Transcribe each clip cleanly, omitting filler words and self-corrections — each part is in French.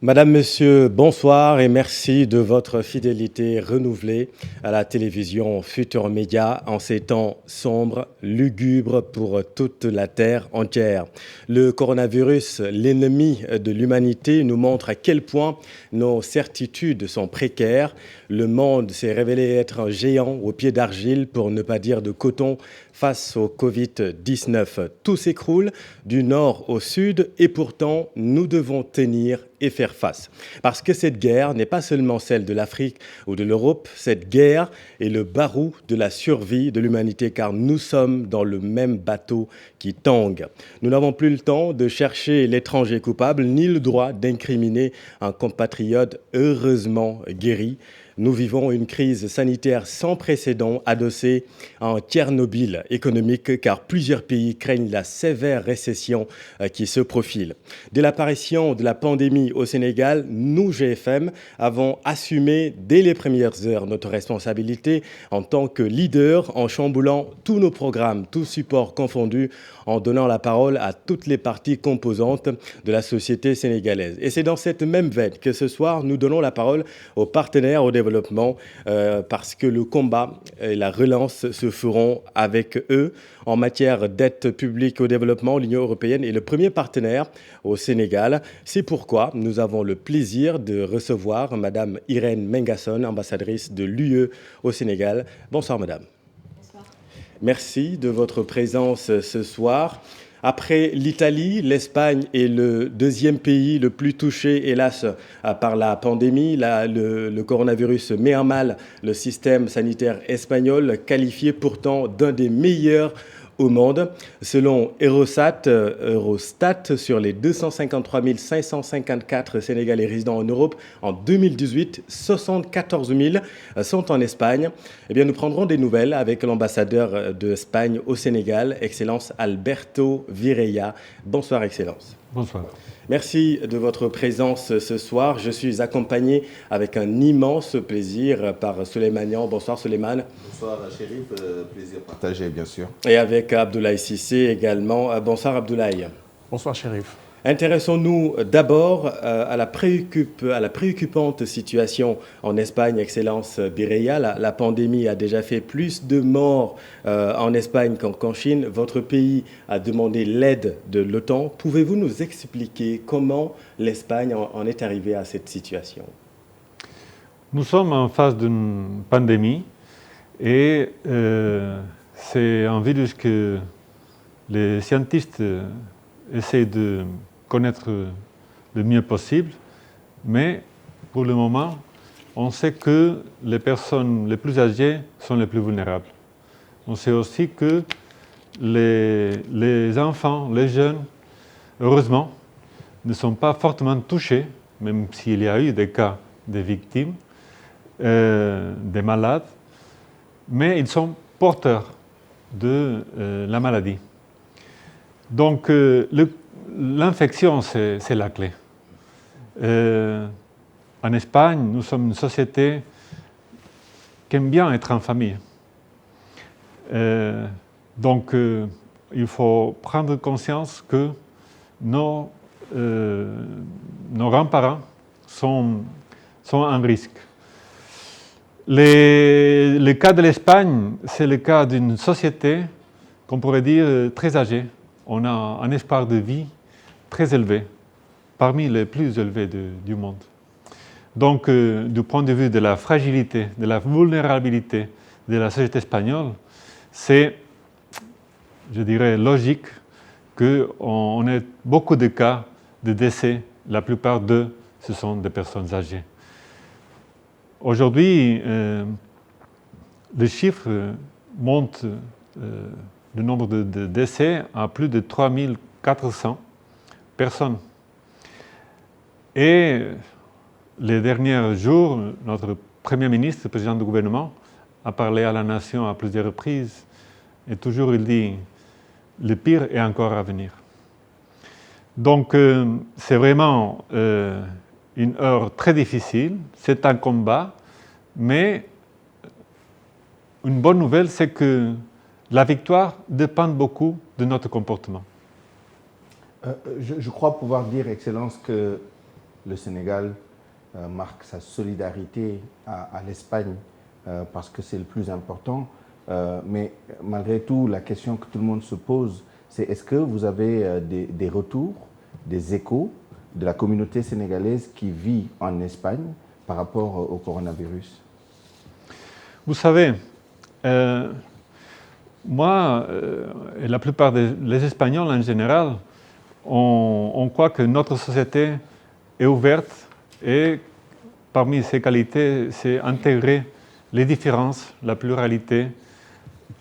Madame, Monsieur, bonsoir et merci de votre fidélité renouvelée à la télévision Futur Média en ces temps sombres, lugubres pour toute la Terre entière. Le coronavirus, l'ennemi de l'humanité, nous montre à quel point nos certitudes sont précaires. Le monde s'est révélé être un géant au pied d'argile, pour ne pas dire de coton, face au Covid-19. Tout s'écroule du nord au sud et pourtant nous devons tenir et faire face. Parce que cette guerre n'est pas seulement celle de l'Afrique ou de l'Europe, cette guerre est le barreau de la survie de l'humanité car nous sommes dans le même bateau qui tangue. Nous n'avons plus le temps de chercher l'étranger coupable ni le droit d'incriminer un compatriote heureusement guéri. Nous vivons une crise sanitaire sans précédent adossée à un Tchernobyl économique car plusieurs pays craignent la sévère récession qui se profile. Dès l'apparition de la pandémie au Sénégal, nous, GFM, avons assumé dès les premières heures notre responsabilité en tant que leader en chamboulant tous nos programmes, tous supports confondus, en donnant la parole à toutes les parties composantes de la société sénégalaise. Et c'est dans cette même veine que ce soir, nous donnons la parole aux partenaires au développement parce que le combat et la relance se feront avec eux. En matière d'aide publique au développement, l'Union européenne est le premier partenaire au Sénégal. C'est pourquoi nous avons le plaisir de recevoir Madame Irène Mengasson, ambassadrice de l'UE au Sénégal. Bonsoir Madame. Bonsoir. Merci de votre présence ce soir. Après l'Italie, l'Espagne est le deuxième pays le plus touché, hélas, par la pandémie. Le coronavirus met en mal le système sanitaire espagnol, qualifié pourtant d'un des meilleurs au monde. Selon Eurostat, sur les 253 554 Sénégalais résidant en Europe, en 2018, 74 000 sont en Espagne. Eh bien, nous prendrons des nouvelles avec l'ambassadeur d'Espagne au Sénégal, Excellence Alberto Vireya. Bonsoir, Excellence. Bonsoir. Merci de votre présence ce soir. Je suis accompagné avec un immense plaisir par Souleymanian. Bonsoir Souleymane. Bonsoir Chérif, plaisir partagé bien sûr. Et avec Abdoulaye Cissé également. Bonsoir Abdoulaye. Bonsoir Chérif. Intéressons-nous d'abord à la préoccupante situation en Espagne, Excellence Bireya. La pandémie a déjà fait plus de morts en Espagne qu'en Chine. Votre pays a demandé l'aide de l'OTAN. Pouvez-vous nous expliquer comment l'Espagne en est arrivée à cette situation? Nous sommes en phase d'une pandémie et c'est un virus que les scientifiques essaient de connaître le mieux possible, mais pour le moment, on sait que les personnes les plus âgées sont les plus vulnérables. On sait aussi que les enfants, les jeunes, heureusement, ne sont pas fortement touchés, même s'il y a eu des cas de victimes, des malades, mais ils sont porteurs de la maladie. Donc, l'infection, c'est la clé. En Espagne, nous sommes une société qui aime bien être en famille. Donc, il faut prendre conscience que nos grands-parents sont en risque. Le cas de l'Espagne, c'est le cas d'une société qu'on pourrait dire très âgée. On a un espoir de vie très élevé, parmi les plus élevés du monde. Donc, du point de vue de la fragilité, de la vulnérabilité de la société espagnole, c'est, je dirais, logique qu'on ait beaucoup de cas de décès. La plupart d'eux, ce sont des personnes âgées. Aujourd'hui, les chiffres montent le nombre de décès à plus de 3400 personnes. Et les derniers jours, notre Premier ministre, le président du gouvernement, a parlé à la nation à plusieurs reprises et toujours il dit « le pire est encore à venir ». Donc c'est vraiment une heure très difficile, c'est un combat, mais une bonne nouvelle, c'est que la victoire dépend beaucoup de notre comportement. Je crois pouvoir dire, Excellence, que le Sénégal marque sa solidarité à l'Espagne parce que c'est le plus important. Mais malgré tout, la question que tout le monde se pose, c'est est-ce que vous avez des retours, des échos de la communauté sénégalaise qui vit en Espagne par rapport au coronavirus? Vous savez, moi et la plupart des Espagnols en général, on croit que notre société est ouverte et parmi ses qualités, c'est intégrer les différences, la pluralité.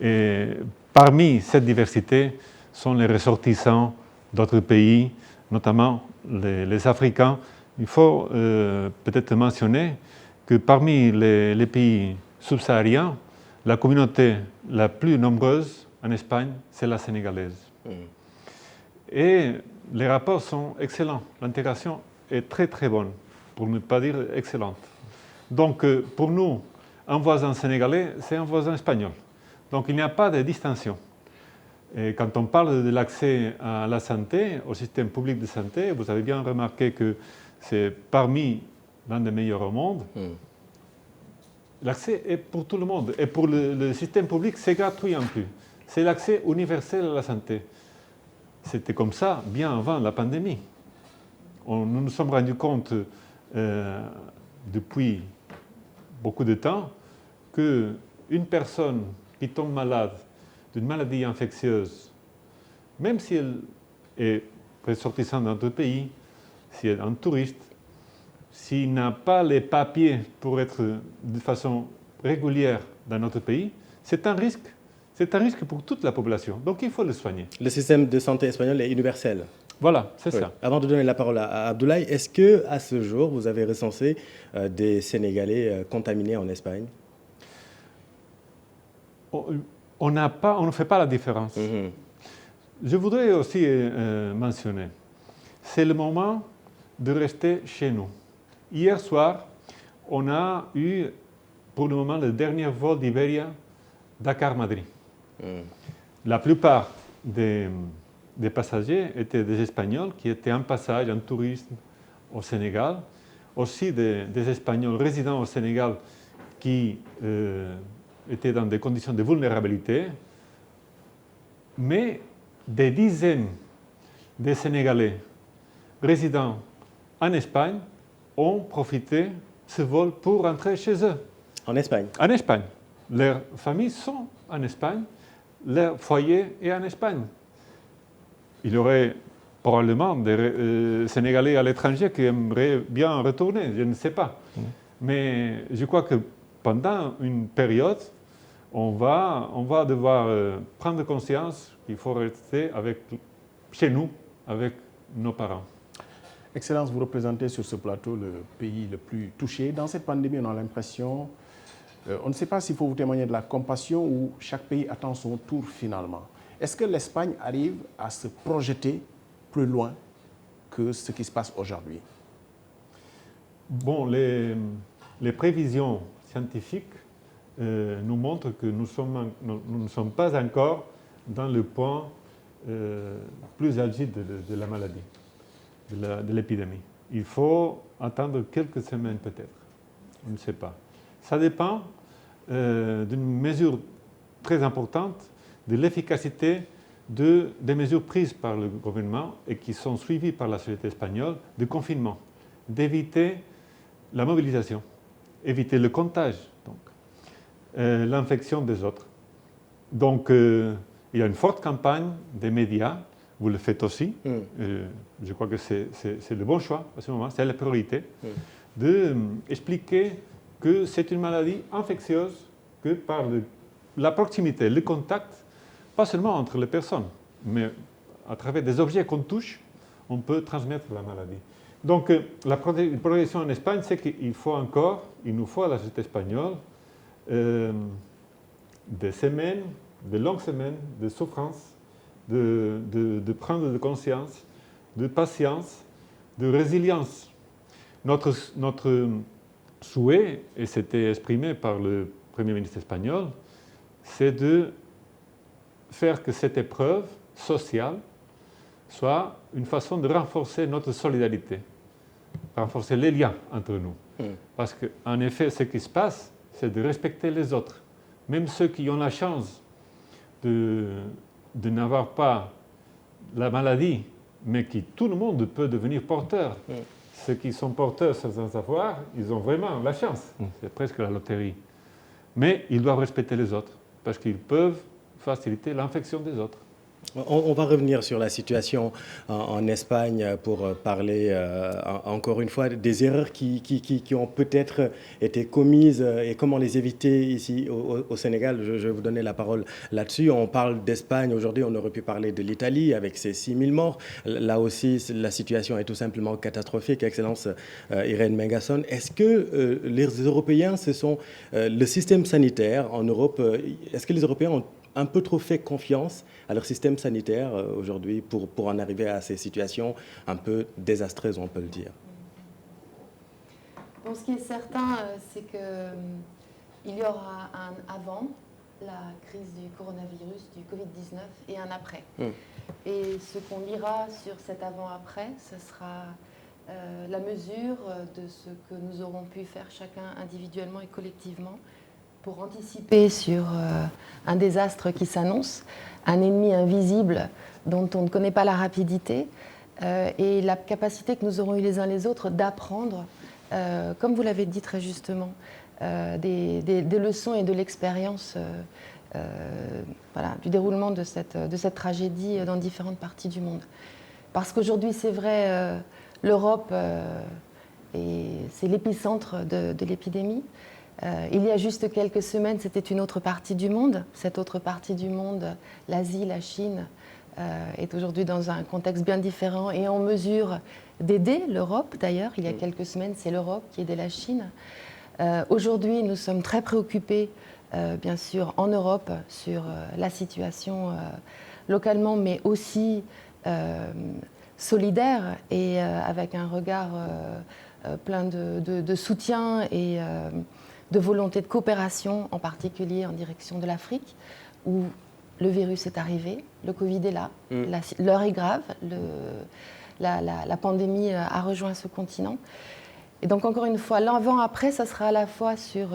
Et parmi cette diversité sont les ressortissants d'autres pays, notamment les Africains. Il faut peut-être mentionner que parmi les pays subsahariens, la communauté la plus nombreuse en Espagne, c'est la sénégalaise. Et les rapports sont excellents. L'intégration est très très bonne, pour ne pas dire excellente. Donc pour nous, un voisin sénégalais, c'est un voisin espagnol. Donc il n'y a pas de distinction. Et quand on parle de l'accès à la santé, au système public de santé, vous avez bien remarqué que c'est parmi l'un des meilleurs au monde. L'accès est pour tout le monde. Et pour le système public, c'est gratuit en plus. C'est l'accès universel à la santé. C'était comme ça bien avant la pandémie. Nous nous sommes rendus compte depuis beaucoup de temps qu'une personne qui tombe malade d'une maladie infectieuse, même si elle est ressortissante d'un autre pays, si elle est un touriste, s'il n'a pas les papiers pour être de façon régulière dans notre pays, c'est un risque. C'est un risque pour toute la population. Donc il faut le soigner. Le système de santé espagnol est universel. Voilà, c'est ça. Avant de donner la parole à Abdoulaye, est-ce qu'à ce jour, vous avez recensé des Sénégalais contaminés en Espagne? On ne fait pas la différence. Je voudrais aussi mentionner, c'est le moment de rester chez nous. Hier soir, on a eu pour le moment le dernier vol d'Iberia Dakar-Madrid. La plupart des passagers étaient des Espagnols qui étaient en passage, en tourisme au Sénégal, aussi des Espagnols résidant au Sénégal qui étaient dans des conditions de vulnérabilité, mais des dizaines de Sénégalais résidant en Espagne ont profité de ce vol pour rentrer chez eux. En Espagne? En Espagne. Leurs familles sont en Espagne, leur foyer est en Espagne. Il y aurait probablement des Sénégalais à l'étranger qui aimeraient bien retourner, je ne sais pas. Mais je crois que pendant une période, on va devoir prendre conscience qu'il faut rester chez nous, avec nos parents. Excellence, vous représentez sur ce plateau le pays le plus touché. Dans cette pandémie, on a l'impression, on ne sait pas s'il faut vous témoigner de la compassion ou chaque pays attend son tour finalement. Est-ce que l'Espagne arrive à se projeter plus loin que ce qui se passe aujourd'hui? Bon, les prévisions scientifiques nous montrent que nous ne sommes pas encore dans le point plus âgé de la maladie, de l'épidémie. Il faut attendre quelques semaines peut-être, on ne sait pas. Ça dépend d'une mesure très importante de l'efficacité des mesures prises par le gouvernement et qui sont suivies par la société espagnole de confinement, d'éviter la mobilisation, éviter le contage, l'infection des autres. Donc, il y a une forte campagne des médias, vous le faites aussi, je crois que c'est le bon choix à ce moment, c'est la priorité, d'expliquer que c'est une maladie infectieuse, que par la proximité, le contact, pas seulement entre les personnes, mais à travers des objets qu'on touche, on peut transmettre la maladie. Donc, la progression en Espagne, c'est qu'il nous faut à la société espagnole des semaines, de longues semaines de souffrance, de prendre de conscience, de patience, de résilience. Notre souhait, et c'était exprimé par le Premier ministre espagnol, c'est de faire que cette épreuve sociale soit une façon de renforcer notre solidarité. renforcer les liens entre nous. Parce qu'en effet, ce qui se passe, c'est de respecter les autres. Même ceux qui ont la chance de n'avoir pas la maladie, mais qui tout le monde peut devenir porteur. Ceux qui sont porteurs sans savoir, ils ont vraiment la chance. C'est presque la loterie. Mais ils doivent respecter les autres, parce qu'ils peuvent faciliter l'infection des autres. On va revenir sur la situation en Espagne pour parler encore une fois des erreurs qui ont peut-être été commises et comment les éviter ici au Sénégal. Je vais vous donner la parole là-dessus. On parle d'Espagne aujourd'hui, on aurait pu parler de l'Italie avec ses 6000 morts. Là aussi, la situation est tout simplement catastrophique. Excellence Irène Mengasson, est-ce que les Européens, ce sont le système sanitaire en Europe, est-ce que les Européens ont un peu trop fait confiance à leur système sanitaire aujourd'hui pour en arriver à ces situations un peu désastreuses, on peut le dire? Bon, ce qui est certain, c'est qu'il y aura un avant la crise du coronavirus, du Covid-19, et un après. Et ce qu'on lira sur cet avant-après, ce sera la mesure de ce que nous aurons pu faire chacun individuellement et collectivement pour anticiper sur un désastre qui s'annonce, un ennemi invisible dont on ne connaît pas la rapidité, et la capacité que nous aurons eu les uns les autres d'apprendre, comme vous l'avez dit très justement, des leçons et de l'expérience voilà, du déroulement de cette tragédie dans différentes parties du monde. Parce qu'aujourd'hui, c'est vrai, l'Europe, c'est l'épicentre de l'épidémie. Il y a juste quelques semaines, c'était une autre partie du monde. Cette autre partie du monde, l'Asie, la Chine, est aujourd'hui dans un contexte bien différent et en mesure d'aider l'Europe. D'ailleurs, il y a quelques semaines, c'est l'Europe qui aidait la Chine. Aujourd'hui, nous sommes très préoccupés, bien sûr, en Europe, sur la situation localement, mais aussi solidaire et avec un regard plein de soutien et de volonté de coopération, en particulier en direction de l'Afrique, où le virus est arrivé, le Covid est là, l'heure est grave, la pandémie a rejoint ce continent. Et donc encore une fois, l'avant-après, ça sera à la fois sur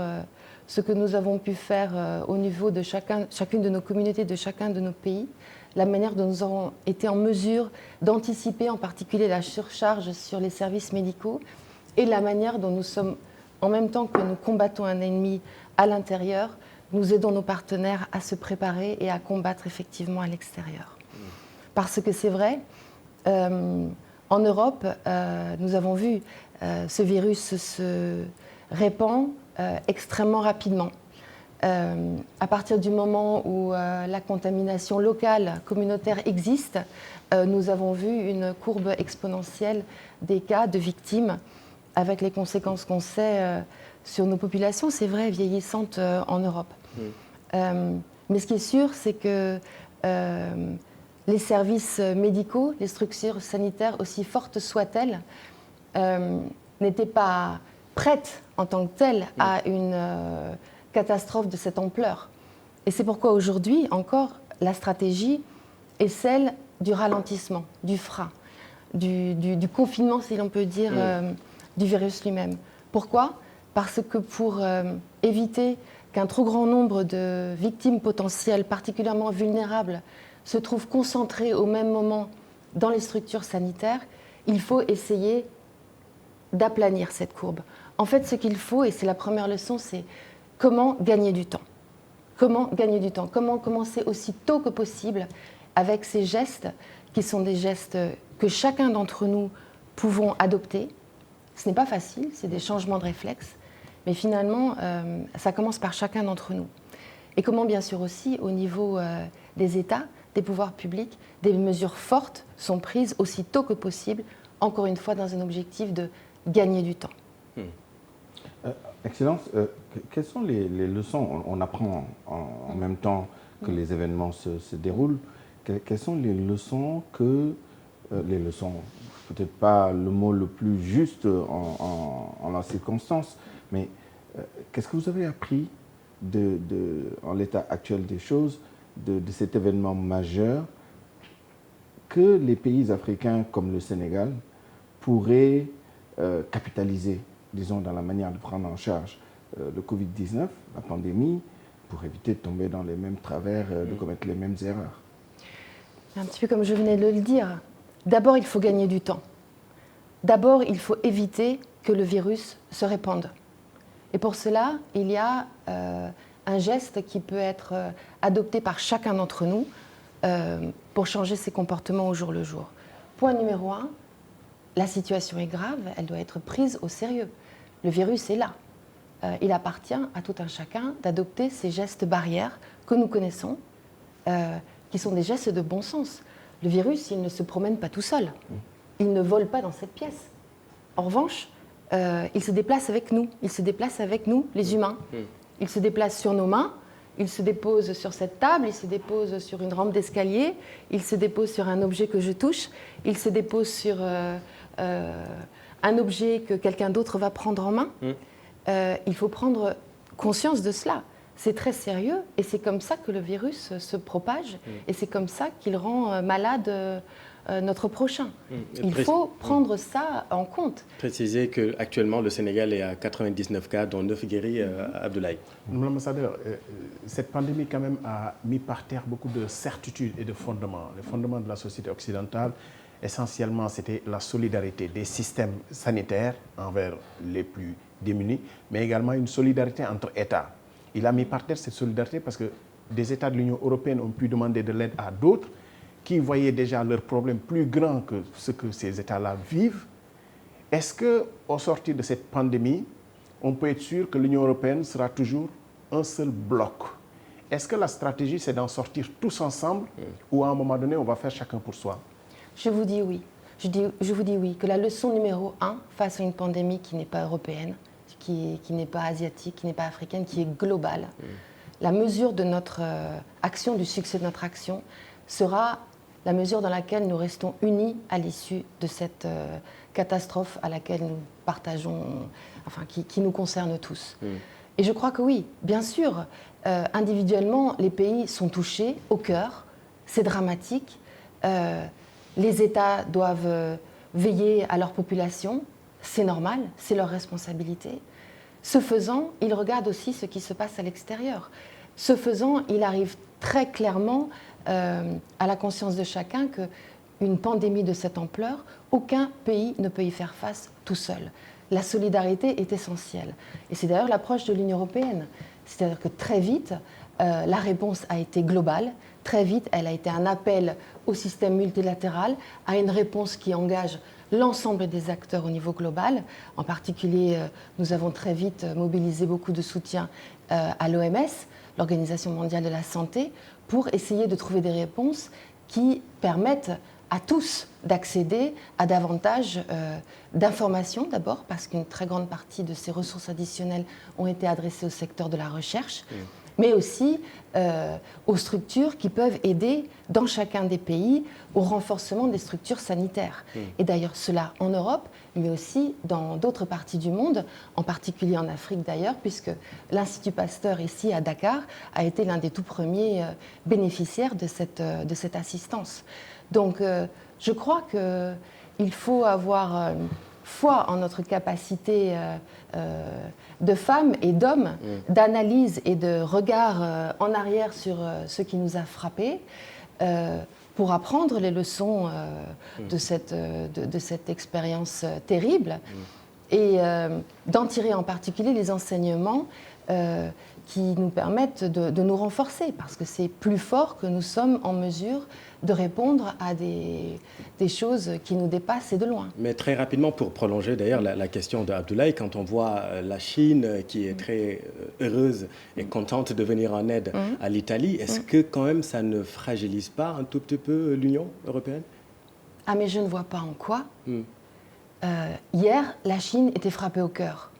ce que nous avons pu faire au niveau de chacune de nos communautés, de chacun de nos pays, la manière dont nous avons été en mesure d'anticiper en particulier la surcharge sur les services médicaux et la manière dont nous sommes, en même temps que nous combattons un ennemi à l'intérieur, nous aidons nos partenaires à se préparer et à combattre effectivement à l'extérieur. Parce que c'est vrai, en Europe, nous avons vu ce virus se répand extrêmement rapidement. À partir du moment où la contamination locale, communautaire existe, nous avons vu une courbe exponentielle des cas de victimes avec les conséquences qu'on sait sur nos populations, c'est vrai, vieillissantes en Europe. Mais ce qui est sûr, c'est que les services médicaux, les structures sanitaires, aussi fortes soient-elles, n'étaient pas prêtes en tant que telles à une catastrophe de cette ampleur. Et c'est pourquoi aujourd'hui, encore, la stratégie est celle du ralentissement, du frein, du confinement, si l'on peut dire, du virus lui-même. Pourquoi ? Parce que pour éviter qu'un trop grand nombre de victimes potentielles, particulièrement vulnérables, se trouvent concentrées au même moment dans les structures sanitaires, il faut essayer d'aplanir cette courbe. En fait, ce qu'il faut, et c'est la première leçon, c'est comment gagner du temps. Comment gagner du temps ? Comment commencer aussi tôt que possible avec ces gestes qui sont des gestes que chacun d'entre nous pouvons adopter. Ce n'est pas facile, c'est des changements de réflexes, mais finalement, ça commence par chacun d'entre nous. Et comment, bien sûr, aussi, au niveau des États, des pouvoirs publics, des mesures fortes sont prises aussi tôt que possible, encore une fois, dans un objectif de gagner du temps. Excellence, quelles sont les leçons, on apprend en même temps que les événements se déroulent, quelles sont les leçons les leçons, peut-être pas le mot le plus juste en la circonstance, mais qu'est-ce que vous avez appris en l'état actuel des choses de cet événement majeur que les pays africains comme le Sénégal pourraient capitaliser, disons, dans la manière de prendre en charge le Covid-19, la pandémie, pour éviter de tomber dans les mêmes travers, de commettre les mêmes erreurs. Un petit peu comme je venais de le dire, d'abord il faut gagner du temps. D'abord il faut éviter que le virus se répande. Et pour cela, il y a un geste qui peut être adopté par chacun d'entre nous pour changer ses comportements au jour le jour. Point numéro 1, la situation est grave, elle doit être prise au sérieux. Le virus est là. Il appartient à tout un chacun d'adopter ces gestes barrières que nous connaissons, qui sont des gestes de bon sens. Le virus, il ne se promène pas tout seul. Il ne vole pas dans cette pièce. En revanche, il se déplace avec nous. Il se déplace avec nous, les humains. Il se déplace sur nos mains. Il se dépose sur cette table. Il se dépose sur une rampe d'escalier. Il se dépose sur un objet que je touche. Il se dépose sur un objet que quelqu'un d'autre va prendre en main. Il faut prendre conscience de cela. C'est très sérieux et c'est comme ça que le virus se propage et c'est comme ça qu'il rend malade notre prochain. Il faut prendre ça en compte. Préciser qu'actuellement, le Sénégal est à 99 cas, dont 9 guéris, Abdoulaye. Madame l'ambassadeur, cette pandémie quand même a mis par terre beaucoup de certitudes et de fondements. Les fondements de la société occidentale, essentiellement, c'était la solidarité des systèmes sanitaires envers les plus démunis, mais également une solidarité entre États. Il a mis par terre cette solidarité parce que des États de l'Union européenne ont pu demander de l'aide à d'autres qui voyaient déjà leurs problèmes plus grands que ce que ces États-là vivent. Est-ce qu'au sortir de cette pandémie, on peut être sûr que l'Union européenne sera toujours un seul bloc? Est-ce que la stratégie, c'est d'en sortir tous ensemble ou à un moment donné, on va faire chacun pour soi? Je vous dis oui. Je vous dis oui, que la leçon numéro 1 face à une pandémie qui n'est pas européenne, qui n'est pas asiatique, qui n'est pas africaine, qui est globale, la mesure de notre action, du succès de notre action, sera la mesure dans laquelle nous restons unis à l'issue de cette catastrophe à laquelle nous partageons, enfin qui nous concerne tous. Et je crois que oui, bien sûr, individuellement, les pays sont touchés au cœur, c'est dramatique. Les États doivent veiller à leur population, c'est normal, c'est leur responsabilité. Ce faisant, ils regardent aussi ce qui se passe à l'extérieur. Ce faisant, il arrive très clairement à la conscience de chacun qu'une pandémie de cette ampleur, aucun pays ne peut y faire face tout seul. La solidarité est essentielle. Et c'est d'ailleurs l'approche de l'Union européenne. C'est-à-dire que très vite, la réponse a été globale. Très vite, elle a été un appel au système multilatéral, à une réponse qui engage l'ensemble des acteurs au niveau global. En particulier, nous avons très vite mobilisé beaucoup de soutien à l'OMS, l'Organisation mondiale de la santé, pour essayer de trouver des réponses qui permettent à tous d'accéder à davantage d'informations d'abord, parce qu'une très grande partie de ces ressources additionnelles ont été adressées au secteur de la recherche, mais aussi aux structures qui peuvent aider dans chacun des pays au renforcement des structures sanitaires. Et d'ailleurs, cela en Europe, mais aussi dans d'autres parties du monde, en particulier en Afrique d'ailleurs, puisque l'Institut Pasteur ici à Dakar a été l'un des tout premiers bénéficiaires de cette assistance. Donc je crois qu'il faut avoir foi en notre capacité de femmes et d'hommes, d'analyse et de regard en arrière sur ce qui nous a frappés, pour apprendre les leçons de cette expérience terrible et d'en tirer en particulier les enseignements qui nous permettent de nous renforcer, parce que c'est plus fort que nous sommes en mesure de répondre à des choses qui nous dépassent et de loin. Mais très rapidement, pour prolonger d'ailleurs la question d'Abdoulaye, quand on voit la Chine qui est très heureuse et contente de venir en aide à l'Italie, est-ce que quand même ça ne fragilise pas un tout petit peu l'Union européenne? Ah mais je ne vois pas en quoi. Hier, la Chine était frappée au cœur.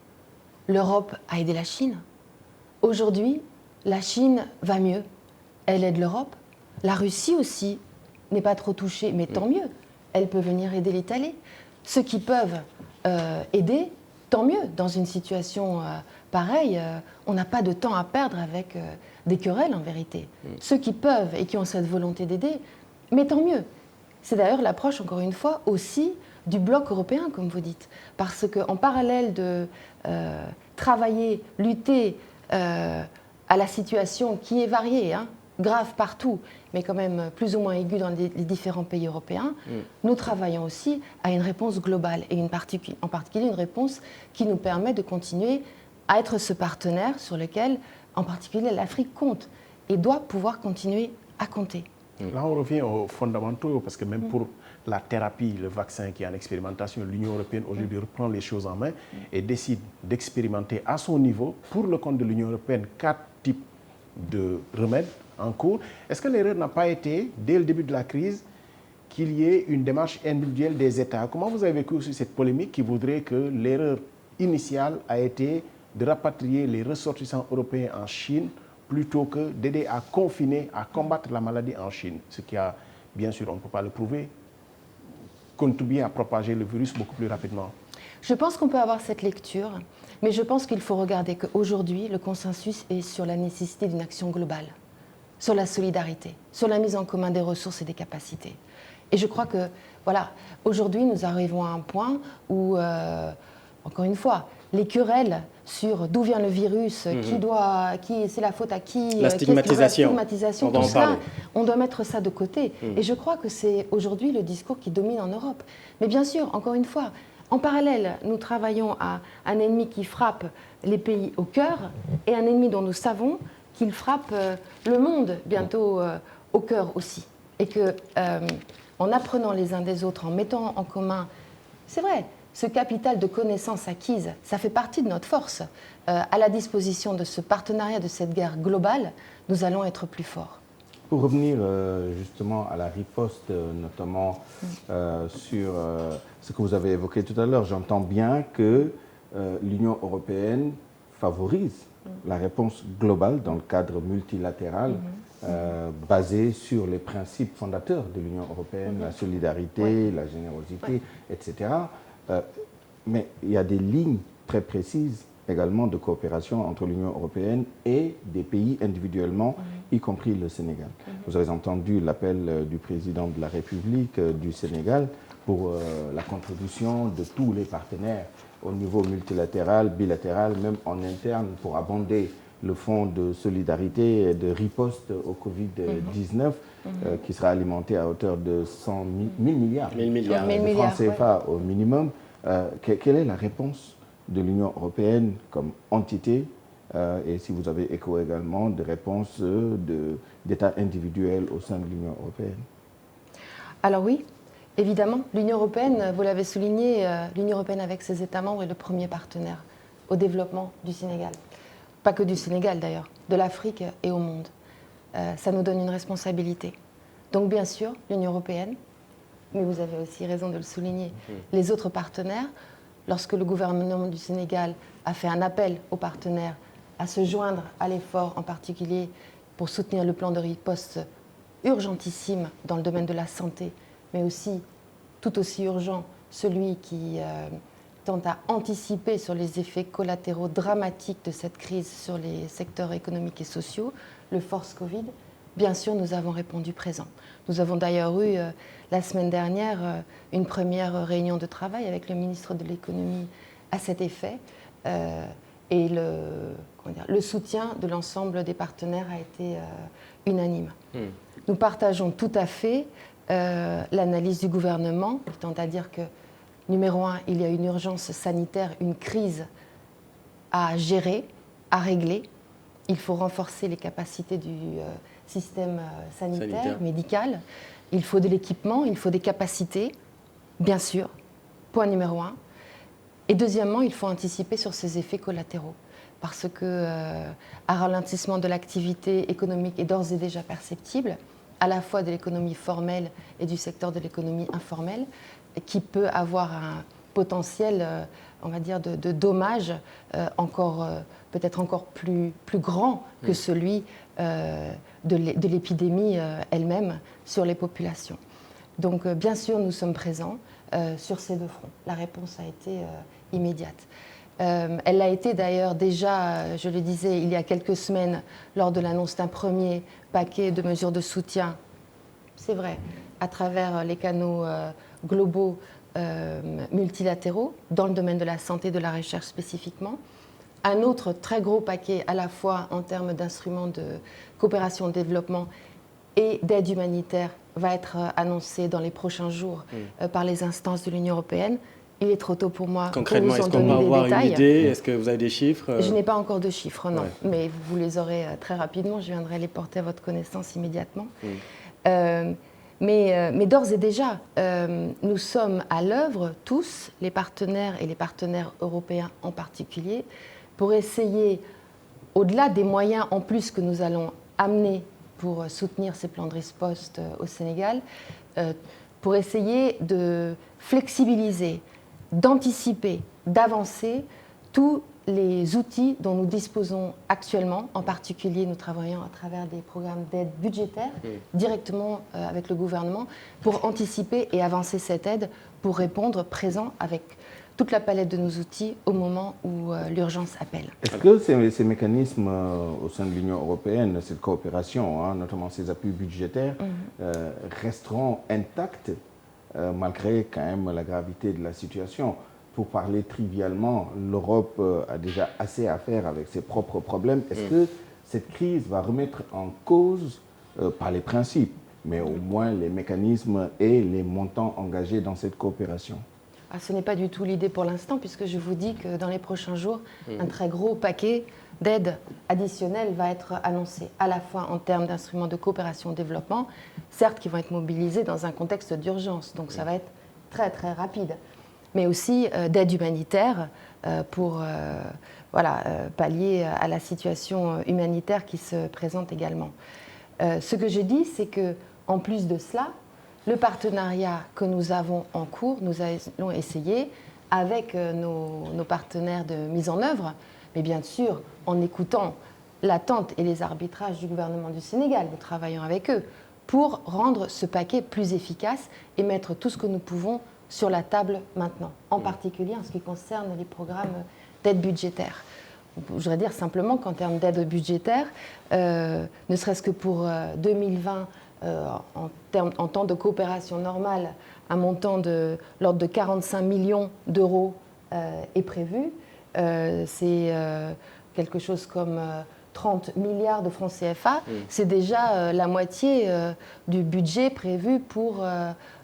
L'Europe a aidé la Chine. Aujourd'hui, la Chine va mieux. Elle aide l'Europe. La Russie aussi n'est pas trop touchée, mais tant mieux. Elle peut venir aider l'Italie. Ceux qui peuvent aider, tant mieux. Dans une situation pareille, on n'a pas de temps à perdre avec des querelles en vérité. Ceux qui peuvent et qui ont cette volonté d'aider, mais tant mieux. C'est d'ailleurs l'approche, encore une fois, aussi du bloc européen, comme vous dites. Parce qu'en parallèle de travailler, lutter à la situation qui est variée, hein, grave partout, mais quand même plus ou moins aiguë dans les différents pays européens, nous travaillons aussi à une réponse globale et en particulier une réponse qui nous permet de continuer à être ce partenaire sur lequel, en particulier, l'Afrique compte et doit pouvoir continuer à compter. Là, on revient aux fondamentaux, parce que même pour la thérapie, le vaccin qui est en expérimentation, l'Union européenne aujourd'hui reprend les choses en main et décide d'expérimenter à son niveau, pour le compte de l'Union européenne, 4 types de remèdes en cours. Est-ce que l'erreur n'a pas été, dès le début de la crise, qu'il y ait une démarche individuelle des États? Comment vous avez vécu aussi cette polémique qui voudrait que l'erreur initiale a été de rapatrier les ressortissants européens en Chine plutôt que d'aider à confiner, à combattre la maladie en Chine, ce qui a, bien sûr, on ne peut pas le prouver, contribué à propager le virus beaucoup plus rapidement? Je pense qu'on peut avoir cette lecture, mais je pense qu'il faut regarder qu'aujourd'hui, le consensus est sur la nécessité d'une action globale, sur la solidarité, sur la mise en commun des ressources et des capacités. Et je crois que, voilà, aujourd'hui, nous arrivons à un point où, encore une fois, les querelles sur d'où vient le virus, c'est la faute à qui, la stigmatisation, tout ça, on doit mettre ça de côté. Et je crois que c'est aujourd'hui le discours qui domine en Europe. Mais bien sûr, encore une fois, en parallèle, nous travaillons à un ennemi qui frappe les pays au cœur et un ennemi dont nous savons qu'il frappe le monde bientôt au cœur aussi. Et que, en apprenant les uns des autres, en mettant en commun, c'est vrai, ce capital de connaissances acquises, ça fait partie de notre force. À la disposition de ce partenariat, de cette guerre globale, nous allons être plus forts. Pour revenir justement à la riposte, notamment sur ce que vous avez évoqué tout à l'heure, j'entends bien que l'Union européenne favorise la réponse globale dans le cadre multilatéral basé sur les principes fondateurs de l'Union européenne, la solidarité, la générosité, etc. Mais il y a des lignes très précises également de coopération entre l'Union européenne et des pays individuellement, y compris le Sénégal. Vous avez entendu l'appel du président de la République du Sénégal pour la contribution de tous les partenaires au niveau multilatéral, bilatéral, même en interne, pour abonder le fonds de solidarité et de riposte au Covid-19, qui sera alimenté à hauteur de 100 000 milliards de francs CFA au minimum. Quelle est la réponse de l'Union européenne comme entité et si vous avez écho également de réponses d'États individuels au sein de l'Union européenne? Alors oui, évidemment, l'Union européenne, vous l'avez souligné, l'Union européenne avec ses États membres est le premier partenaire au développement du Sénégal. Pas que du Sénégal d'ailleurs, de l'Afrique et au monde. Ça nous donne une responsabilité. Donc bien sûr, l'Union européenne, mais vous avez aussi raison de le souligner, les autres partenaires, lorsque le gouvernement du Sénégal a fait un appel aux partenaires à se joindre à l'effort, en particulier pour soutenir le plan de riposte urgentissime dans le domaine de la santé, mais aussi, tout aussi urgent, celui qui tente à anticiper sur les effets collatéraux dramatiques de cette crise sur les secteurs économiques et sociaux, le Force Covid, bien sûr, nous avons répondu présent. Nous avons d'ailleurs eu, la semaine dernière, une première réunion de travail avec le ministre de l'économie à cet effet, et le soutien de l'ensemble des partenaires a été unanime. Nous partageons tout à fait l'analyse du gouvernement, étant à dire que, numéro un, il y a une urgence sanitaire, une crise à gérer, à régler. Il faut renforcer les capacités du système sanitaire, médical. Il faut de l'équipement, il faut des capacités, bien sûr, point numéro un. Et deuxièmement, il faut anticiper sur ces effets collatéraux, parce qu'un ralentissement de l'activité économique est d'ores et déjà perceptible, à la fois de l'économie formelle et du secteur de l'économie informelle, qui peut avoir un potentiel, on va dire, de dommages peut-être encore plus grand que celui de l'épidémie elle-même sur les populations. Donc, bien sûr, nous sommes présents sur ces deux fronts. La réponse a été immédiate. Elle l'a été d'ailleurs déjà, je le disais, il y a quelques semaines, lors de l'annonce d'un premier paquet de mesures de soutien, c'est vrai, à travers les canaux globaux multilatéraux dans le domaine de la santé et de la recherche spécifiquement. Un autre très gros paquet à la fois en termes d'instruments de coopération au développement et d'aide humanitaire va être annoncé dans les prochains jours par les instances de l'Union européenne. Il est trop tôt pour moi concrètement, pour vous en est-ce qu'on donner peut des avoir détails. une idée? Est-ce que vous avez des chiffres? Je n'ai pas encore de chiffres, non. Ouais. Mais vous les aurez très rapidement. Je viendrai les porter à votre connaissance immédiatement. Mais d'ores et déjà, nous sommes à l'œuvre, tous, les partenaires et les partenaires européens en particulier, pour essayer, au-delà des moyens en plus que nous allons amener pour soutenir ces plans de riposte au Sénégal, pour essayer de flexibiliser, d'anticiper, d'avancer tous les outils dont nous disposons actuellement. En particulier, nous travaillons à travers des programmes d'aide budgétaire directement avec le gouvernement pour anticiper et avancer cette aide pour répondre présent avec toute la palette de nos outils au moment où l'urgence appelle. Est-ce que ces mécanismes au sein de l'Union européenne, cette coopération, notamment ces appuis budgétaires, resteront intacts malgré quand même la gravité de la situation? Pour parler trivialement, l'Europe a déjà assez à faire avec ses propres problèmes. Est-ce que cette crise va remettre en cause, pas les principes, mais au moins les mécanismes et les montants engagés dans cette coopération? Ce n'est pas du tout l'idée pour l'instant, puisque je vous dis que dans les prochains jours, un très gros paquet d'aides additionnelles va être annoncé, à la fois en termes d'instruments de coopération au développement, certes qui vont être mobilisés dans un contexte d'urgence, donc ça va être très très rapide, mais aussi d'aide humanitaire pour pallier à la situation humanitaire qui se présente également. Ce que je dis, c'est qu'en plus de cela, le partenariat que nous avons en cours, nous allons essayer avec nos partenaires de mise en œuvre, mais bien sûr en écoutant l'attente et les arbitrages du gouvernement du Sénégal, nous travaillons avec eux, pour rendre ce paquet plus efficace et mettre tout ce que nous pouvons sur la table maintenant, en particulier en ce qui concerne les programmes d'aide budgétaire. Je voudrais dire simplement qu'en termes d'aide budgétaire, ne serait-ce que pour 2020, en temps de coopération normale, un montant de l'ordre de 45 millions d'euros est prévu. C'est quelque chose comme 30 milliards de francs CFA. C'est déjà la moitié du budget prévu pour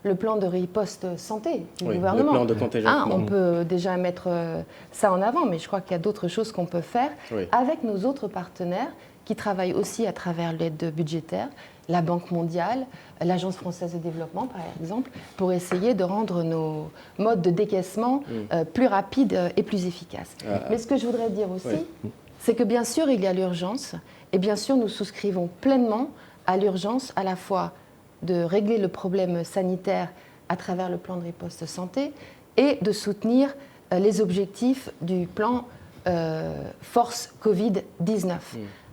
le plan de riposte santé du gouvernement. Le plan de contingentement. On peut déjà mettre ça en avant, mais je crois qu'il y a d'autres choses qu'on peut faire avec nos autres partenaires qui travaillent aussi à travers l'aide budgétaire, la Banque mondiale, l'Agence française de développement, par exemple, pour essayer de rendre nos modes de décaissement plus rapides et plus efficaces. Mais ce que je voudrais dire aussi, c'est que bien sûr, il y a l'urgence, et bien sûr, nous souscrivons pleinement à l'urgence à la fois de régler le problème sanitaire à travers le plan de riposte santé et de soutenir les objectifs du plan Force Covid-19,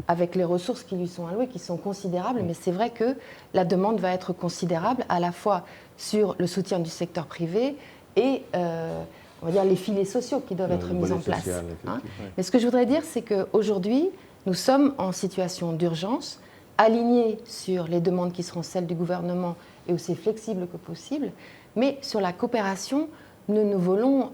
avec les ressources qui lui sont allouées, qui sont considérables, mais c'est vrai que la demande va être considérable à la fois sur le soutien du secteur privé et on va dire les filets sociaux qui doivent être mis en place. Social, Mais ce que je voudrais dire, c'est qu'aujourd'hui, nous sommes en situation d'urgence, alignés sur les demandes qui seront celles du gouvernement et aussi flexibles que possible, mais sur la coopération, nous ne voulons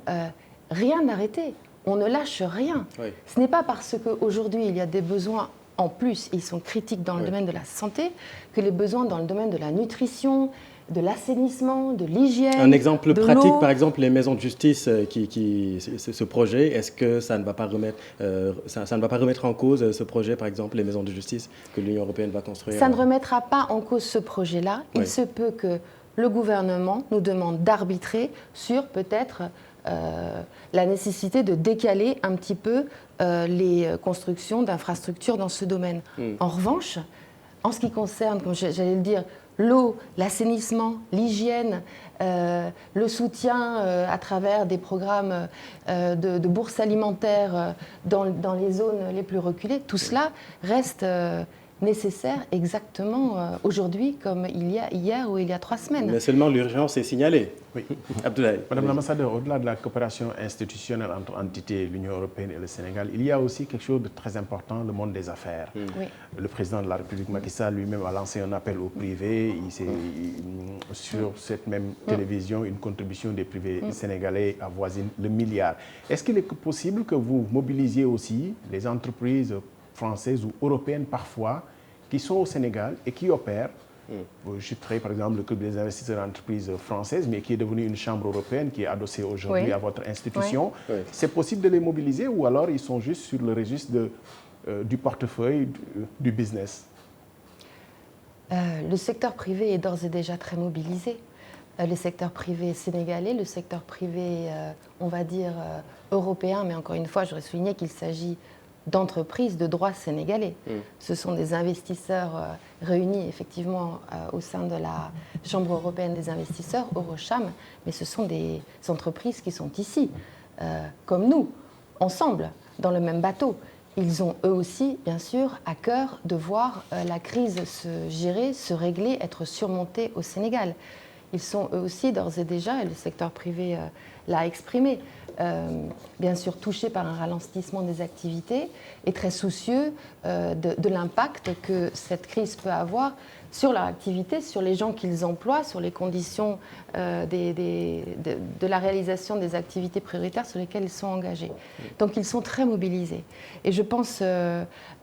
rien arrêter. On ne lâche rien. Ce n'est pas parce qu'aujourd'hui, il y a des besoins en plus, et ils sont critiques dans le domaine de la santé, que les besoins dans le domaine de la nutrition, de l'assainissement, de l'hygiène. Un exemple de pratique, l'eau. par exemple, les maisons de justice, ce projet, est-ce que ça ne va pas remettre en cause ce projet, par exemple, les maisons de justice que l'Union européenne va construire? Ça ne remettra pas en cause ce projet-là. Il se peut que le gouvernement nous demande d'arbitrer sur peut-être la nécessité de décaler un petit peu les constructions d'infrastructures dans ce domaine. En revanche, en ce qui concerne, comme j'allais le dire, l'eau, l'assainissement, l'hygiène, le soutien à travers des programmes de bourse alimentaire dans les zones les plus reculées, tout cela reste nécessaire exactement aujourd'hui comme il y a hier ou il y a 3 semaines. Mais seulement l'urgence est signalée. Oui. Abdoulaye. Madame l'ambassadeur, au-delà de la coopération institutionnelle entre entités, l'Union européenne et le Sénégal, il y a aussi quelque chose de très important, le monde des affaires. Oui. Le président de la République, Macky Sall, lui-même a lancé un appel au privé. Sur cette même télévision, une contribution des privés sénégalais avoisine le milliard. Est-ce qu'il est possible que vous mobilisiez aussi les entreprises françaises ou européennes parfois qui sont au Sénégal et qui opèrent? Je citerai par exemple le Club des investisseurs d'entreprises françaises, mais qui est devenu une chambre européenne qui est adossée aujourd'hui à votre institution. Oui. C'est possible de les mobiliser ou alors ils sont juste sur le registre du portefeuille, du business? Le secteur privé est d'ores et déjà très mobilisé. Le secteur privé sénégalais, le secteur privé, on va dire, européen, mais encore une fois, je voudrais souligner qu'il s'agit d'entreprises de droit sénégalais. Ce sont des investisseurs réunis effectivement au sein de la Chambre européenne des investisseurs, Eurocham, mais ce sont des entreprises qui sont ici, comme nous, ensemble, dans le même bateau. Ils ont eux aussi, bien sûr, à cœur de voir la crise se gérer, se régler, être surmontée au Sénégal. Ils sont eux aussi d'ores et déjà, et le secteur privé l'a exprimé, bien sûr touchés par un ralentissement des activités et très soucieux de l'impact que cette crise peut avoir sur leur activité, sur les gens qu'ils emploient, sur les conditions de la réalisation des activités prioritaires sur lesquelles ils sont engagés. Donc ils sont très mobilisés. Et je pense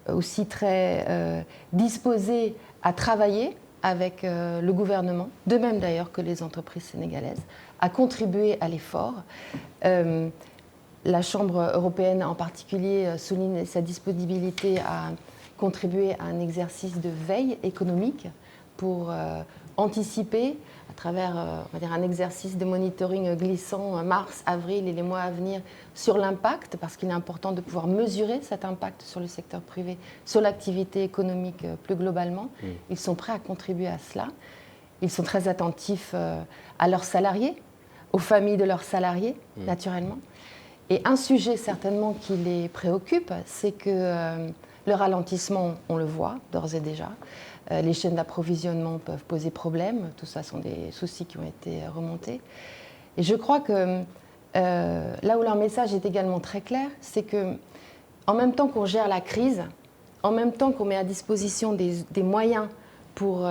aussi très disposés à travailler avec le gouvernement, de même d'ailleurs que les entreprises sénégalaises, à contribuer à l'effort. La Chambre européenne en particulier souligne sa disponibilité à contribuer à un exercice de veille économique pour anticiper à travers on va dire un exercice de monitoring glissant mars, avril et les mois à venir sur l'impact, parce qu'il est important de pouvoir mesurer cet impact sur le secteur privé, sur l'activité économique plus globalement. Ils sont prêts à contribuer à cela. Ils sont très attentifs à leurs salariés, aux familles de leurs salariés, naturellement. Et un sujet certainement qui les préoccupe, c'est que le ralentissement, on le voit d'ores et déjà. Les chaînes d'approvisionnement peuvent poser problème. Tout ça sont des soucis qui ont été remontés. Et je crois que là où leur message est également très clair, c'est que en même temps qu'on gère la crise, en même temps qu'on met à disposition des moyens pour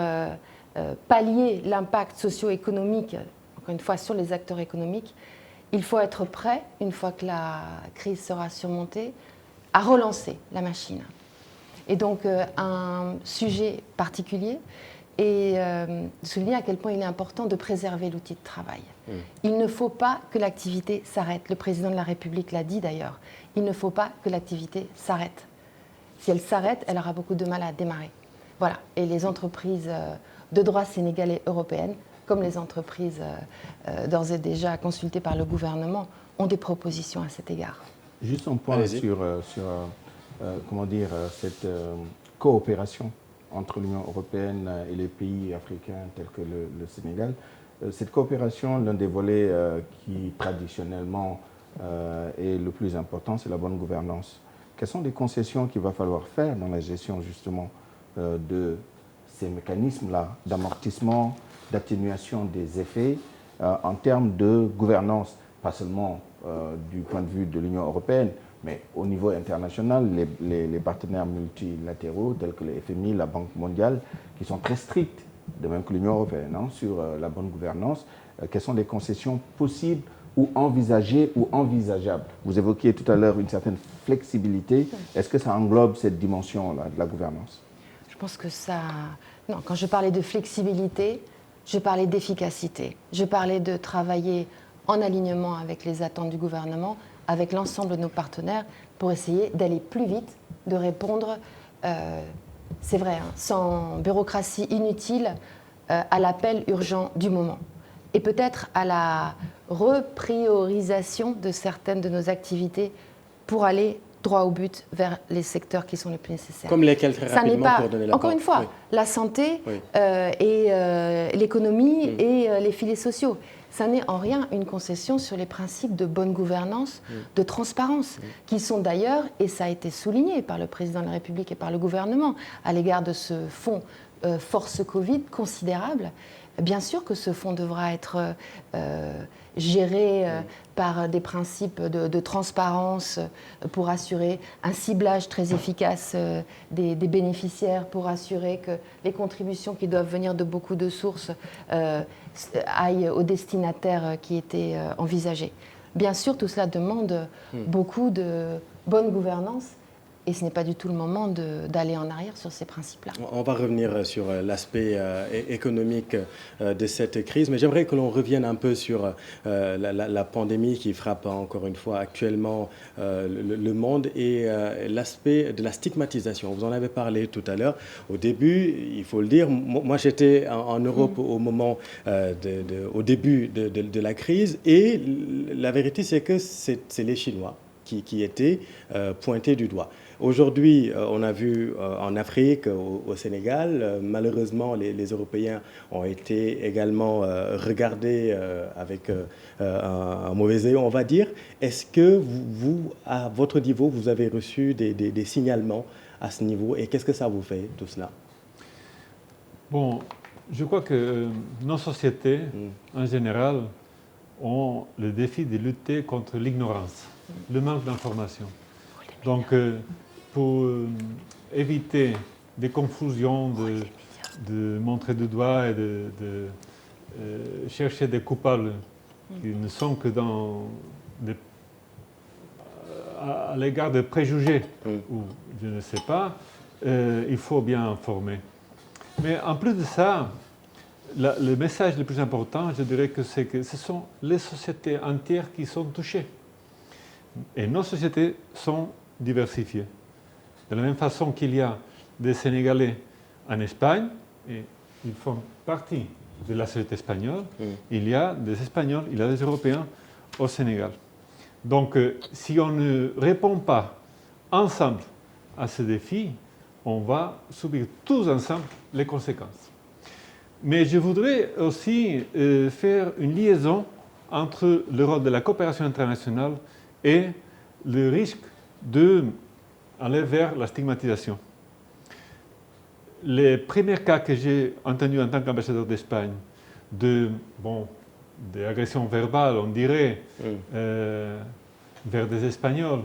pallier l'impact socio-économique, encore une fois, sur les acteurs économiques, il faut être prêt, une fois que la crise sera surmontée, à relancer la machine. Et donc, un sujet particulier est de souligner à quel point il est important de préserver l'outil de travail. Il ne faut pas que l'activité s'arrête. Le président de la République l'a dit d'ailleurs. Il ne faut pas que l'activité s'arrête. Si elle s'arrête, elle aura beaucoup de mal à démarrer. Voilà. Et les entreprises de droit sénégalais européennes, comme les entreprises d'ores et déjà consultées par le gouvernement, ont des propositions à cet égard. Juste un point sur comment dire, cette coopération entre l'Union européenne et les pays africains tels que le Sénégal. Cette coopération, l'un des volets qui traditionnellement est le plus important, c'est la bonne gouvernance. Quelles sont les concessions qu'il va falloir faire dans la gestion justement de ces mécanismes-là d'amortissement, d'atténuation des effets en termes de gouvernance, pas seulement du point de vue de l'Union européenne, mais au niveau international, les partenaires multilatéraux tels que le FMI, la Banque mondiale, qui sont très stricts, de même que l'Union européenne, sur la bonne gouvernance. Quelles sont les concessions possibles ou envisagées ou envisageables? Vous évoquiez tout à l'heure une certaine flexibilité. Est-ce que ça englobe cette dimension-là de la gouvernance? Je pense que ça... Non, quand je parlais de flexibilité, je parlais d'efficacité. Je parlais de travailler en alignement avec les attentes du gouvernement, avec l'ensemble de nos partenaires, pour essayer d'aller plus vite, de répondre, c'est vrai, sans bureaucratie inutile, à l'appel urgent du moment. Et peut-être à la repriorisation de certaines de nos activités pour aller droit au but vers les secteurs qui sont les plus nécessaires. Comme lesquels, très rapidement, pour donner la encore une fois, la santé et l'économie et les filets sociaux. ça n'est en rien une concession sur les principes de bonne gouvernance, de transparence, qui sont d'ailleurs, et ça a été souligné par le président de la République et par le gouvernement à l'égard de ce fonds force Covid considérable. Bien sûr que ce fonds devra être géré par des principes de transparence pour assurer un ciblage très efficace des bénéficiaires, pour assurer que les contributions qui doivent venir de beaucoup de sources aillent aux destinataires qui étaient envisagés. Bien sûr, tout cela demande beaucoup de bonne gouvernance. Et ce n'est pas du tout le moment d'aller en arrière sur ces principes-là. On va revenir sur l'aspect économique de cette crise, mais j'aimerais que l'on revienne un peu sur la pandémie qui frappe encore une fois actuellement le monde et l'aspect de la stigmatisation. Vous en avez parlé tout à l'heure. Au début, il faut le dire, moi j'étais en Europe au moment, au début de la crise, et la vérité c'est que c'est les Chinois qui étaient pointés du doigt. Aujourd'hui, on a vu en Afrique, au Sénégal, malheureusement, les Européens ont été également regardés avec un mauvais œil, on va dire. Est-ce que vous, à votre niveau, vous avez reçu des signalements à ce niveau et qu'est-ce que ça vous fait, tout cela? Bon, je crois que nos sociétés, en général, ont le défi de lutter contre l'ignorance, le manque d'information. Donc, pour éviter des confusions, de montrer du doigt et de chercher des coupables qui ne sont que à l'égard de préjugés ou je ne sais pas, il faut bien informer. Mais en plus de ça, le message le plus important, je dirais que c'est que ce sont les sociétés entières qui sont touchées. Et nos sociétés sont diversifiées. De la même façon qu'il y a des Sénégalais en Espagne, et ils font partie de la société espagnole, il y a des Espagnols, il y a des Européens au Sénégal. Donc, si on ne répond pas ensemble à ce défi, on va subir tous ensemble les conséquences. Mais je voudrais aussi faire une liaison entre le rôle de la coopération internationale et le risque d'aller vers la stigmatisation. Les premiers cas que j'ai entendus en tant qu'ambassadeur d'Espagne d'agressions verbales, on dirait, vers des Espagnols,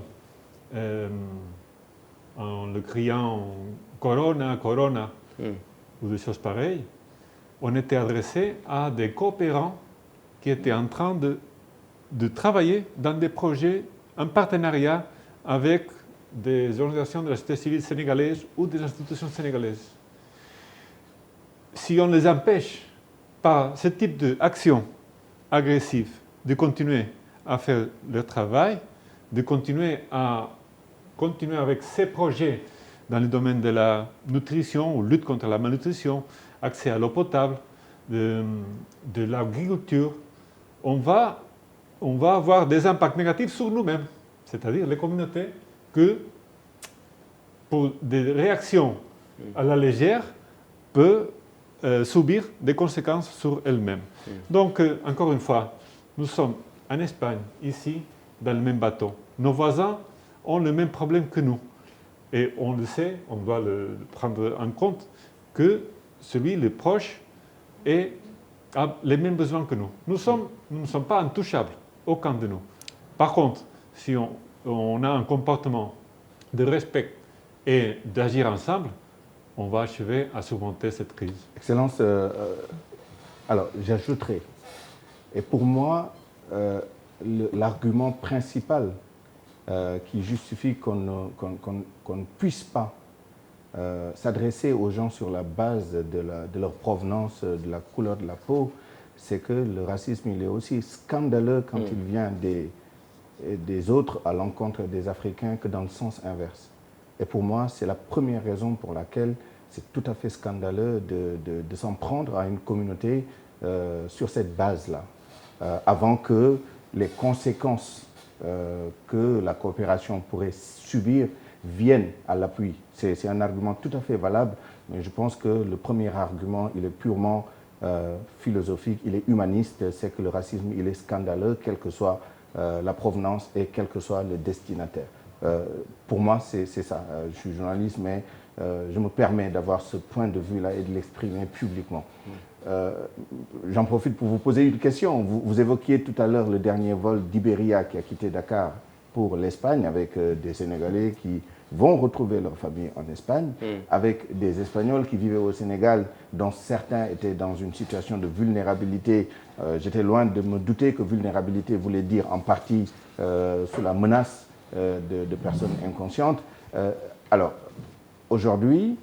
en le criant « Corona, Corona », ou des choses pareilles, on était adressé à des coopérants qui étaient en train de travailler dans des projets en partenariat avec des organisations de la société civile sénégalaise ou des institutions sénégalaises. Si on les empêche par ce type d'action agressive de continuer à faire leur travail, de continuer avec ces projets dans le domaine de la nutrition ou lutte contre la malnutrition, accès à l'eau potable, de l'agriculture, on va avoir des impacts négatifs sur nous-mêmes, c'est-à-dire les communautés, que pour des réactions à la légère peuvent subir des conséquences sur elles-mêmes. Donc, encore une fois, nous sommes en Espagne, ici, dans le même bateau. Nos voisins ont le même problème que nous. Et on le sait, on doit le prendre en compte, que celui, le proche, a les mêmes besoins que nous. Nous ne sommes pas intouchables, aucun de nous. Par contre, si on a un comportement de respect et d'agir ensemble, on va achever à surmonter cette crise. Excellence, alors j'ajouterai, et pour moi, l'argument principal qui justifie qu'on ne puisse pas s'adresser aux gens sur la base de leur provenance, de la couleur de la peau, c'est que le racisme il est aussi scandaleux quand il vient des autres à l'encontre des Africains que dans le sens inverse. Et pour moi, c'est la première raison pour laquelle c'est tout à fait scandaleux de s'en prendre à une communauté sur cette base-là, avant que les conséquences que la coopération pourrait subir viennent à l'appui. C'est un argument tout à fait valable, mais je pense que le premier argument, il est purement philosophique, il est humaniste, c'est que le racisme, il est scandaleux, quelle que soit la provenance et quel que soit le destinataire. Pour moi, c'est ça. Je suis journaliste, mais je me permets d'avoir ce point de vue-là et de l'exprimer publiquement. J'en profite pour vous poser une question. Vous évoquiez tout à l'heure le dernier vol d'Iberia qui a quitté Dakar pour l'Espagne avec des Sénégalais qui vont retrouver leur famille en Espagne, avec des Espagnols qui vivaient au Sénégal, dont certains étaient dans une situation de vulnérabilité. J'étais loin de me douter que vulnérabilité voulait dire en partie sous la menace de personnes inconscientes. Alors, aujourd'hui,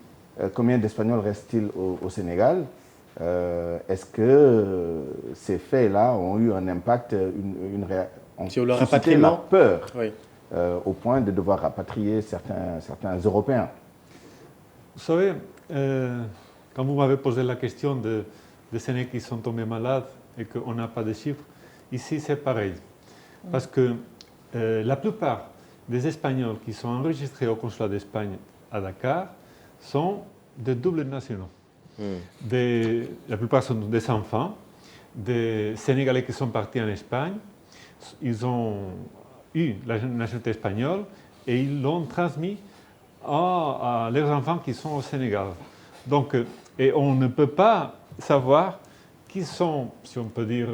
combien d'Espagnols restent-ils au Sénégal? Est-ce que ces faits-là ont eu un impact, ont sur le suscité la rapatriement? peur Oui. au point de devoir rapatrier certains Européens? Vous savez, quand vous m'avez posé la question des Sénégalais qui sont tombés malades et qu'on n'a pas de chiffres, ici c'est pareil. Parce que la plupart des Espagnols qui sont enregistrés au consulat d'Espagne à Dakar sont de double nationaux. La plupart sont des enfants, des Sénégalais qui sont partis en Espagne. Ils ont eu la nationalité espagnole et ils l'ont transmis à leurs enfants qui sont au Sénégal. Donc, et on ne peut pas savoir qui sont, si on peut dire,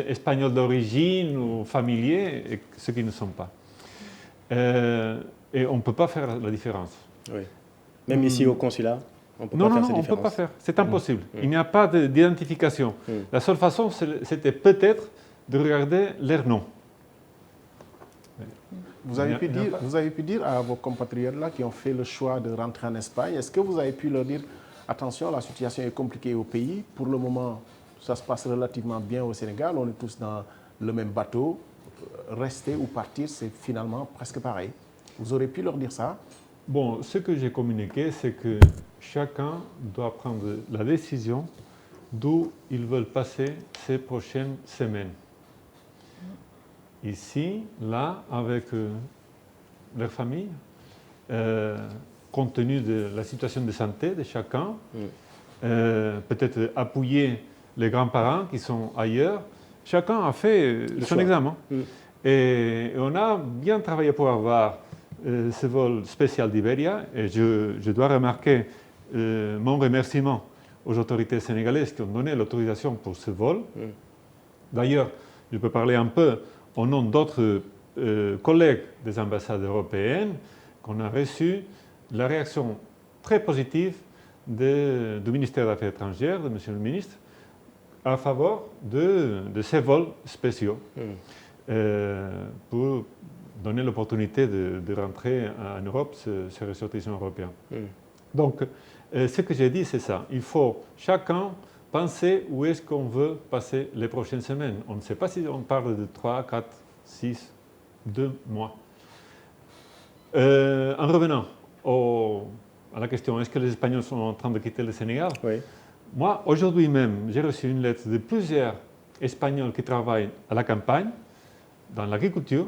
espagnols d'origine ou familiers et ceux qui ne sont pas. Et on ne peut pas faire la différence. Oui. Même ici au consulat, on ne peut pas faire cette on ne différence. peut pas faire. C'est impossible. Il n'y a pas d'identification. La seule façon, c'était peut-être de regarder leur nom. Vous avez pu dire à vos compatriotes là qui ont fait le choix de rentrer en Espagne, est-ce que vous avez pu leur dire attention, la situation est compliquée au pays, pour le moment ça se passe relativement bien au Sénégal, on est tous dans le même bateau, rester ou partir c'est finalement presque pareil. Vous aurez pu leur dire ça? Bon, ce que j'ai communiqué, c'est que chacun doit prendre la décision d'où ils veulent passer ces prochaines semaines. Ici, là, avec leur famille, compte tenu de la situation de santé de chacun, peut-être appuyer les grands-parents qui sont ailleurs. Chacun a fait son examen. Et on a bien travaillé pour avoir ce vol spécial d'Iberia. Et je dois remarquer mon remerciement aux autorités sénégalaises qui ont donné l'autorisation pour ce vol. D'ailleurs, je peux parler un peu au nom d'autres collègues des ambassades européennes, qu'on a reçu la réaction très positive du ministère des Affaires étrangères, de M. le ministre, en faveur de ces vols spéciaux pour donner l'opportunité de rentrer en Europe, ces ressortissants européens. Donc, ce que j'ai dit, c'est ça. Il faut chacun penser où est-ce qu'on veut passer les prochaines semaines. On ne sait pas si on parle de 3, 4, 6, 2 mois. En revenant à la question, est-ce que les Espagnols sont en train de quitter le Sénégal? Oui. Moi, aujourd'hui même, j'ai reçu une lettre de plusieurs Espagnols qui travaillent à la campagne, dans l'agriculture.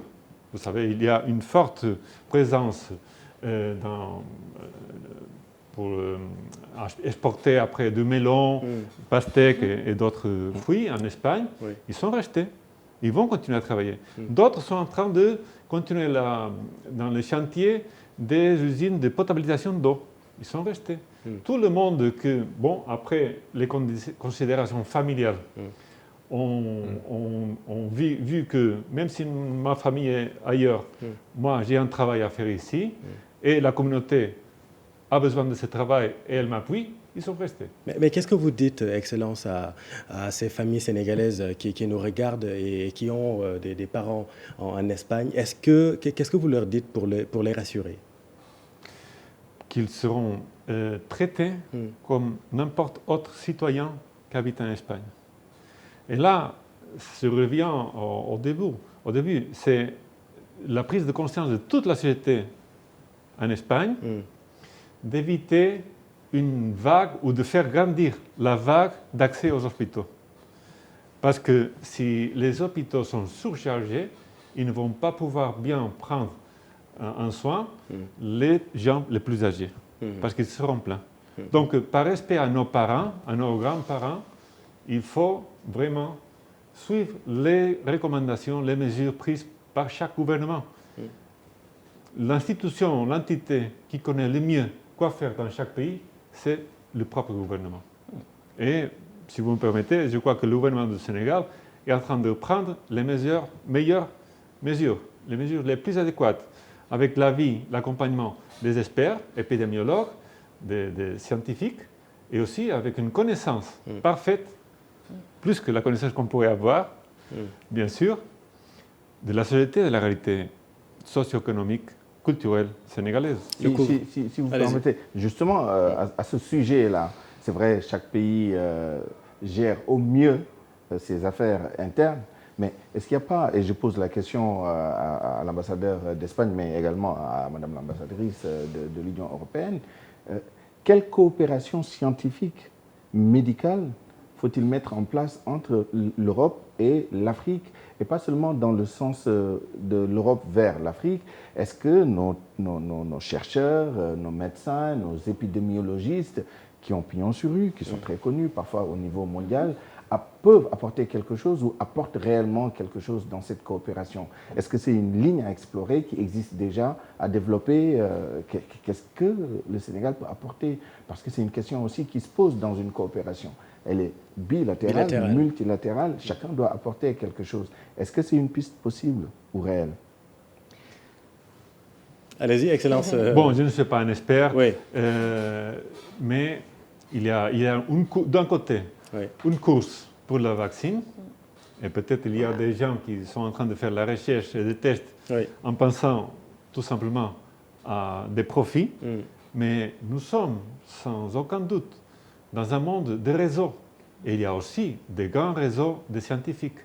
Vous savez, il y a une forte présence pour exporter après du melon, pastèques et d'autres fruits en Espagne. Oui. Ils sont restés. Ils vont continuer à travailler. D'autres sont en train de continuer dans les chantiers des usines de potabilisation d'eau. Ils sont restés. Tout le monde après les considérations familiales, ont vu que même si ma famille est ailleurs, moi j'ai un travail à faire ici, et la communauté a besoin de ce travail et elle m'appuie, ils sont restés. Mais qu'est-ce que vous dites, Excellence, à ces familles sénégalaises qui nous regardent et qui ont des parents en Espagne? Qu'est-ce que vous leur dites pour les rassurer? Qu'ils seront traités comme n'importe autre citoyen qui habite en Espagne. Et là, je reviens au début, c'est la prise de conscience de toute la société en Espagne d'éviter une vague ou de faire grandir la vague d'accès aux hôpitaux. Parce que si les hôpitaux sont surchargés, ils ne vont pas pouvoir bien prendre en soin les gens les plus âgés, parce qu'ils seront pleins. Donc, par respect à nos parents, à nos grands-parents, il faut vraiment suivre les recommandations, les mesures prises par chaque gouvernement. L'institution, l'entité qui connaît le mieux quoi faire dans chaque pays, c'est le propre gouvernement. Et si vous me permettez, je crois que le gouvernement du Sénégal est en train de prendre les meilleures mesures, les mesures les plus adéquates, avec l'avis, l'accompagnement des experts, épidémiologues, des scientifiques, et aussi avec une connaissance parfaite, plus que la connaissance qu'on pourrait avoir, bien sûr, de la société, de la réalité socio-économique, culturelle sénégalaise. Si vous permettez, justement, à ce sujet-là, c'est vrai, chaque pays gère au mieux ses affaires internes, mais est-ce qu'il n'y a pas, et je pose la question à l'ambassadeur d'Espagne, mais également à Madame l'ambassadrice de l'Union européenne, quelle coopération scientifique, médicale, faut-il mettre en place entre l'Europe et l'Afrique, et pas seulement dans le sens de l'Europe vers l'Afrique? Est-ce que nos chercheurs, nos médecins, nos épidémiologistes, qui ont pignon sur rue, qui sont très connus parfois au niveau mondial, peuvent apporter quelque chose ou apportent réellement quelque chose dans cette coopération? Est-ce que c'est une ligne à explorer qui existe déjà, à développer? Qu'est-ce que le Sénégal peut apporter? Parce que c'est une question aussi qui se pose dans une coopération. Elle est bilatérale, multilatérale, chacun doit apporter quelque chose. Est-ce que c'est une piste possible ou réelle? Allez-y, Excellence. Bon, je ne suis pas un expert, oui. Mais il y a d'un côté une course pour le vaccin, et peut-être il y a des gens qui sont en train de faire la recherche et des tests en pensant tout simplement à des profits, mais nous sommes sans aucun doute dans un monde de réseaux. Et il y a aussi des grands réseaux de scientifiques,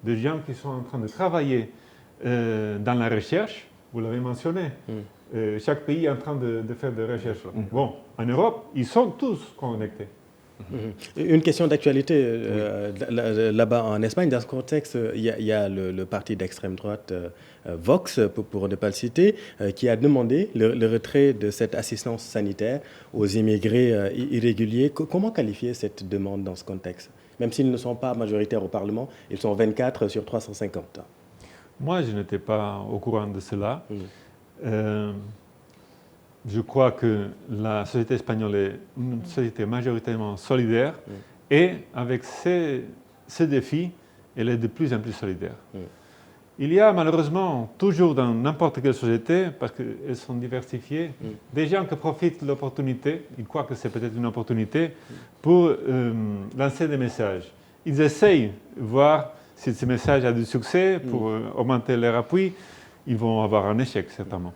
de gens qui sont en train de travailler dans la recherche, vous l'avez mentionné. Chaque pays est en train de faire des recherches. Bon, en Europe, ils sont tous connectés. Une question d'actualité là-bas en Espagne. Dans ce contexte, il y a le parti d'extrême droite Vox, pour ne pas le citer, qui a demandé le retrait de cette assistance sanitaire aux immigrés irréguliers. Comment qualifier cette demande dans ce contexte? Même s'ils ne sont pas majoritaires au Parlement, ils sont 24 sur 350. Moi, je n'étais pas au courant de cela. Je crois que la société espagnole est une société majoritairement solidaire et avec ces défis, elle est de plus en plus solidaire. Il y a malheureusement toujours dans n'importe quelle société, parce qu'elles sont diversifiées, des gens qui profitent de l'opportunité, ils croient que c'est peut-être une opportunité, pour lancer des messages. Ils essayent de voir si ce message a du succès pour augmenter leur appui. Ils vont avoir un échec certainement.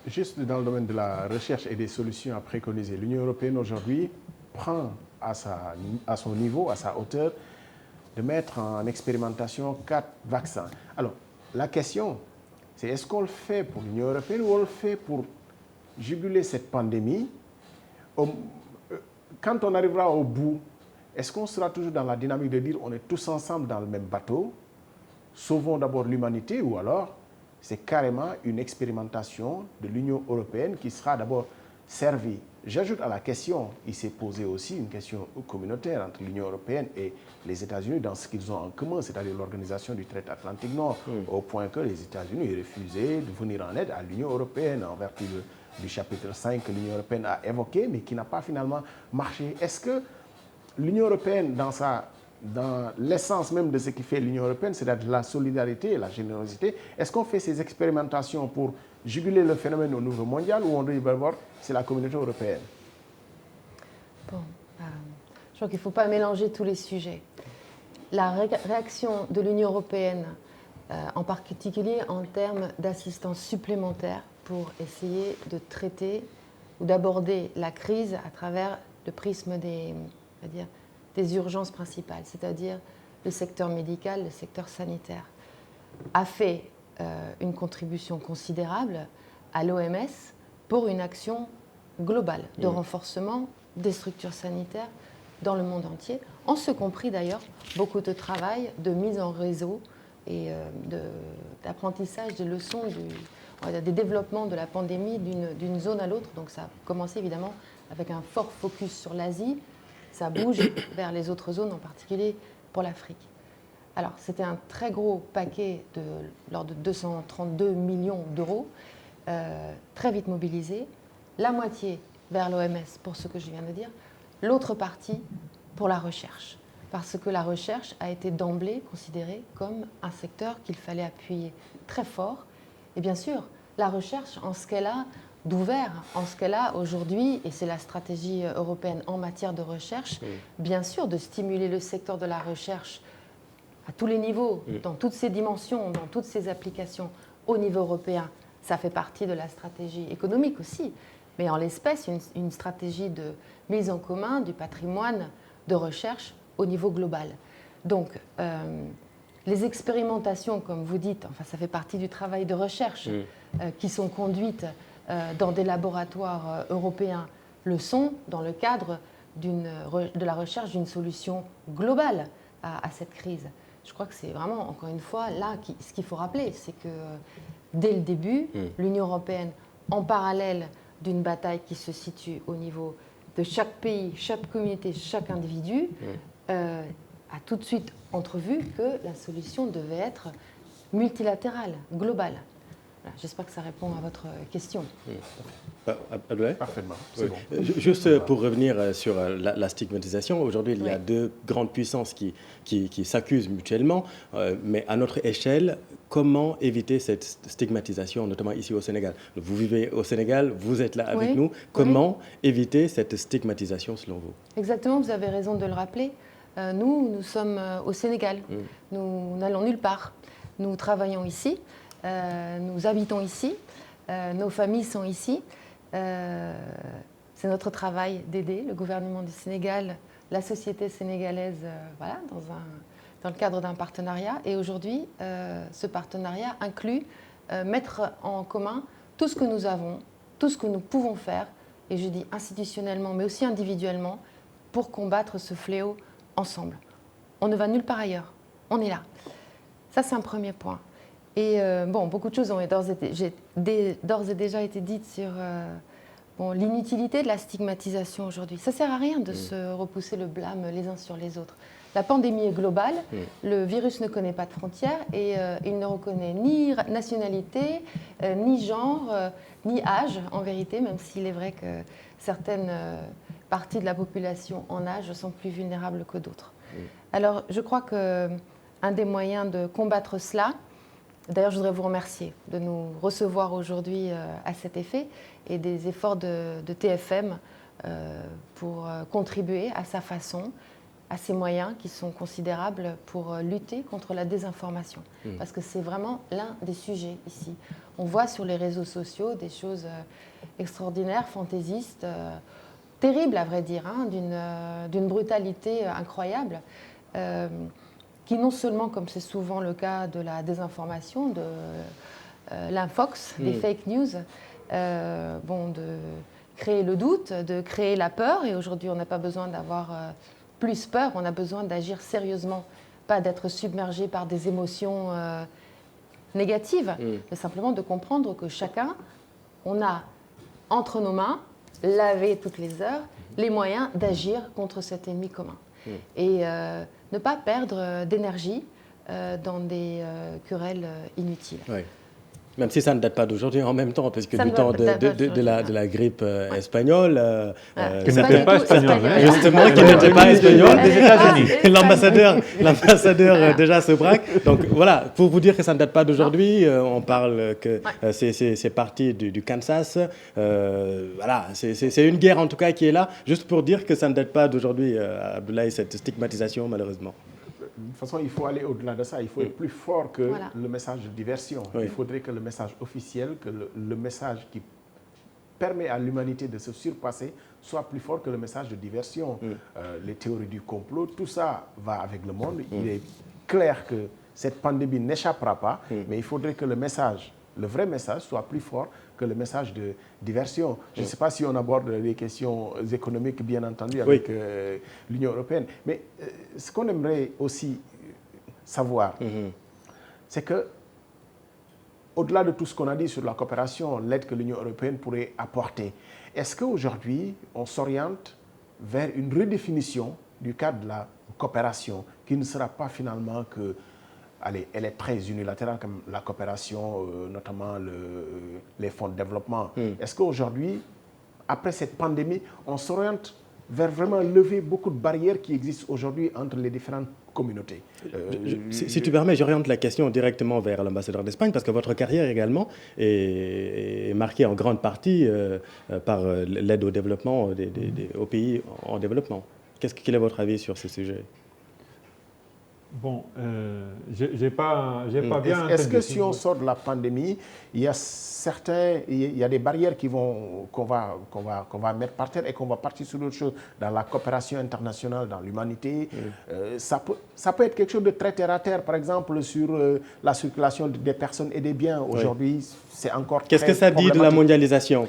Juste dans le domaine de la recherche et des solutions à préconiser, l'Union européenne aujourd'hui prend à son niveau, à sa hauteur, de mettre en expérimentation 4 vaccins. Alors, la question, c'est est-ce qu'on le fait pour l'Union européenne ou on le fait pour juguler cette pandémie? Quand on arrivera au bout, est-ce qu'on sera toujours dans la dynamique de dire on est tous ensemble dans le même bateau, sauvons d'abord l'humanité, ou alors c'est carrément une expérimentation de l'Union européenne qui sera d'abord servie? J'ajoute à la question, il s'est posé aussi une question communautaire entre l'Union européenne et les États-Unis dans ce qu'ils ont en commun, c'est-à-dire l'organisation du traité Atlantique Nord, au point que les États-Unis refusaient de venir en aide à l'Union européenne en vertu du chapitre 5 que l'Union européenne a évoqué, mais qui n'a pas finalement marché. Est-ce que l'Union européenne, dans l'essence même de ce qui fait l'Union européenne, c'est-à-dire la solidarité et la générosité, est-ce qu'on fait ces expérimentations pour juguler le phénomène au niveau mondial, ou on doit d'abord, c'est la communauté européenne? Bon, je crois qu'il ne faut pas mélanger tous les sujets. La réaction de l'Union européenne, en particulier en termes d'assistance supplémentaire pour essayer de traiter ou d'aborder la crise à travers le prisme des urgences principales, c'est-à-dire le secteur médical, le secteur sanitaire, a fait une contribution considérable à l'OMS pour une action globale de renforcement des structures sanitaires dans le monde entier, en ce compris d'ailleurs beaucoup de travail de mise en réseau et d'apprentissage des leçons des développements de la pandémie d'une zone à l'autre. Donc ça a commencé évidemment avec un fort focus sur l'Asie. ça bouge vers les autres zones, en particulier pour l'Afrique. Alors, c'était un très gros paquet de l'ordre de 232 millions d'euros, très vite mobilisé, la moitié vers l'OMS pour ce que je viens de dire, l'autre partie pour la recherche, parce que la recherche a été d'emblée considérée comme un secteur qu'il fallait appuyer très fort. Et bien sûr, la recherche en ce qu'elle a d'ouvert, en ce qu'elle a aujourd'hui, et c'est la stratégie européenne en matière de recherche, bien sûr, de stimuler le secteur de la recherche à tous les niveaux, dans toutes ses dimensions, dans toutes ses applications au niveau européen. Ça fait partie de la stratégie économique aussi, mais en l'espèce, une stratégie de mise en commun du patrimoine de recherche au niveau global. Donc, les expérimentations, comme vous dites, enfin, ça fait partie du travail de recherche qui sont conduites dans des laboratoires européens, le sont dans le cadre de la recherche d'une solution globale à cette crise. Je crois que c'est vraiment, encore une fois, là, ce qu'il faut rappeler, c'est que dès le début, l'Union européenne, en parallèle d'une bataille qui se situe au niveau de chaque pays, chaque communauté, chaque individu, a tout de suite entrevu que la solution devait être multilatérale, globale. Voilà, j'espère que ça répond à votre question. Abdoulaye ? Parfaitement, c'est bon. Juste pour revenir sur la stigmatisation, aujourd'hui il y a deux grandes puissances qui s'accusent mutuellement, mais à notre échelle, comment éviter cette stigmatisation, notamment ici au Sénégal ? Vous vivez au Sénégal, vous êtes là avec nous, comment éviter cette stigmatisation selon vous ? Exactement, vous avez raison de le rappeler. Nous sommes au Sénégal, nous n'allons nulle part, nous travaillons ici. Nous habitons ici, nos familles sont ici. C'est notre travail d'aider le gouvernement du Sénégal, la société sénégalaise, voilà, dans le cadre d'un partenariat. Et aujourd'hui, ce partenariat inclut mettre en commun tout ce que nous avons, tout ce que nous pouvons faire, et je dis institutionnellement, mais aussi individuellement, pour combattre ce fléau ensemble. On ne va nulle part ailleurs, on est là. Ça, c'est un premier point. Et beaucoup de choses ont d'ores et déjà été dites sur l'inutilité de la stigmatisation aujourd'hui. Ça ne sert à rien de se repousser le blâme les uns sur les autres. La pandémie est globale, le virus ne connaît pas de frontières et il ne reconnaît ni nationalité, ni genre, ni âge en vérité, même s'il est vrai que certaines parties de la population en âge sont plus vulnérables que d'autres. Alors je crois qu'un des moyens de combattre cela, d'ailleurs, je voudrais vous remercier de nous recevoir aujourd'hui à cet effet et des efforts de TFM pour contribuer à sa façon, à ces moyens qui sont considérables pour lutter contre la désinformation. Parce que c'est vraiment l'un des sujets ici. On voit sur les réseaux sociaux des choses extraordinaires, fantaisistes, terribles à vrai dire, hein, d'une brutalité incroyable. Qui non seulement, comme c'est souvent le cas de la désinformation, de l'infox, des fake news, de créer le doute, de créer la peur. Et aujourd'hui, on n'a pas besoin d'avoir plus peur, on a besoin d'agir sérieusement, pas d'être submergé par des émotions négatives, mais simplement de comprendre que chacun, on a entre nos mains, lavé toutes les heures, les moyens d'agir contre cet ennemi commun. Et ne pas perdre d'énergie dans des querelles inutiles. Oui. Même si ça ne date pas d'aujourd'hui en même temps, parce que du temps de la grippe espagnole... qui n'était pas espagnole. Justement, qui n'était pas espagnole. Des États-Unis. L'ambassadeur déjà se braque. Donc voilà, pour vous dire que ça ne date pas d'aujourd'hui, on parle que c'est parti du Kansas. Voilà, c'est une guerre en tout cas qui est là, juste pour dire que ça ne date pas d'aujourd'hui, Abdoulaye, cette stigmatisation malheureusement. De toute façon, il faut aller au-delà de ça. Il faut être plus fort que le message de diversion. Il faudrait que le message officiel, que le message qui permet à l'humanité de se surpasser soit plus fort que le message de diversion. Les théories du complot, tout ça va avec le monde. Il est clair que cette pandémie n'échappera pas, mais il faudrait que le vrai message soit plus fort que le message de diversion. Je ne sais pas si on aborde les questions économiques, bien entendu, avec l'Union européenne. Mais ce qu'on aimerait aussi savoir, c'est que, au-delà de tout ce qu'on a dit sur la coopération, l'aide que l'Union européenne pourrait apporter, est-ce qu'aujourd'hui, on s'oriente vers une redéfinition du cadre de la coopération qui ne sera pas finalement que, allez, elle est très unilatérale comme la coopération, notamment les fonds de développement. Est-ce qu'aujourd'hui, après cette pandémie, on s'oriente vers vraiment lever beaucoup de barrières qui existent aujourd'hui entre les différentes communautés? Si tu permets, j'oriente la question directement vers l'ambassadeur d'Espagne, parce que votre carrière également est marquée en grande partie par l'aide au développement aux pays en développement. Quel est votre avis sur ce sujet? Bon, j'ai pas bien Est-ce que entendu. si on sort de la pandémie, il y a des barrières qu'on va mettre par terre et qu'on va partir sur d'autres choses dans la coopération internationale, dans l'humanité? Ça peut être quelque chose de très terre à terre, par exemple sur la circulation des personnes et des biens. Aujourd'hui, c'est encore Qu'est-ce que ça dit de la mondialisation,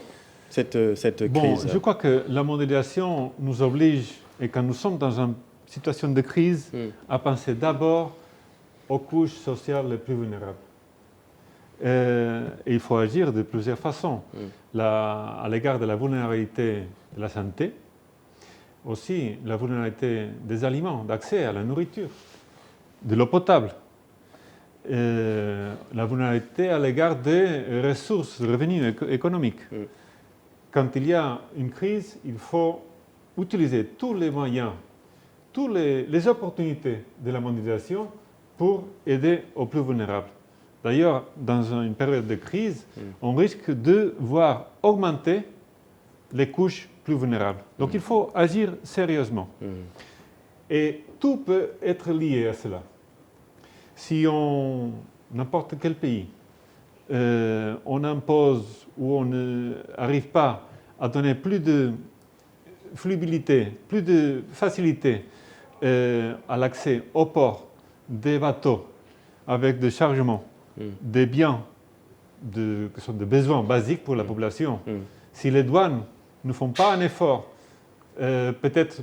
cette crise? Je crois que la mondialisation nous oblige, et quand nous sommes dans une situation de crise, à penser d'abord aux couches sociales les plus vulnérables. Et il faut agir de plusieurs façons. À l'égard de la vulnérabilité de la santé, aussi la vulnérabilité des aliments, d'accès à la nourriture, de l'eau potable, la vulnérabilité à l'égard des ressources, revenus économiques. Quand il y a une crise, il faut utiliser tous les moyens, toutes les opportunités de la mondialisation pour aider aux plus vulnérables. D'ailleurs, dans une période de crise, on risque de voir augmenter les couches plus vulnérables. Donc il faut agir sérieusement. Et tout peut être lié à cela. Si n'importe quel pays, on impose ou on n'arrive pas à donner plus de fluidité, plus de facilité à l'accès au port des bateaux avec des chargements, des biens qui sont des besoins basiques pour la population. Si les douanes ne font pas un effort, peut-être,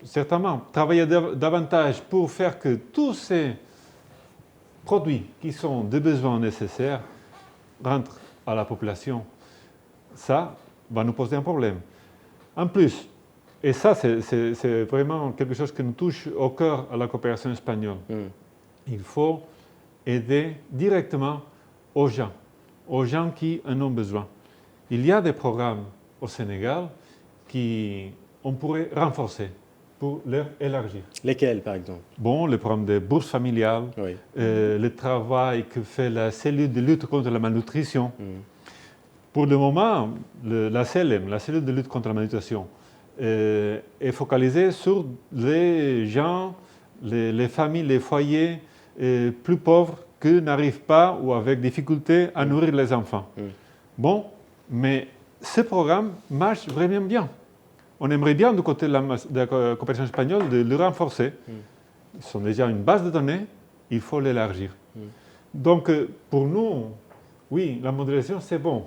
certainement, travailler davantage pour faire que tous ces produits qui sont des besoins nécessaires rentrent à la population, ça va nous poser un problème. En plus, et ça c'est vraiment quelque chose qui nous touche au cœur à la coopération espagnole, il faut aider directement aux gens qui en ont besoin. Il y a des programmes au Sénégal qu'on pourrait renforcer pour les élargir. Lesquels, par exemple? Le programme de bourse familiale, le travail que fait la cellule de lutte contre la malnutrition. Pour le moment, la CLM, la cellule de lutte contre la malnutrition, est focalisée sur les gens, les familles, les foyers plus pauvres qui n'arrivent pas ou avec difficulté à nourrir les enfants. Mais ce programme marche vraiment bien. On aimerait bien, du côté de la coopération espagnole, de le renforcer. Ils sont déjà une base de données, il faut l'élargir. Donc, pour nous, oui, la mondialisation, c'est bon.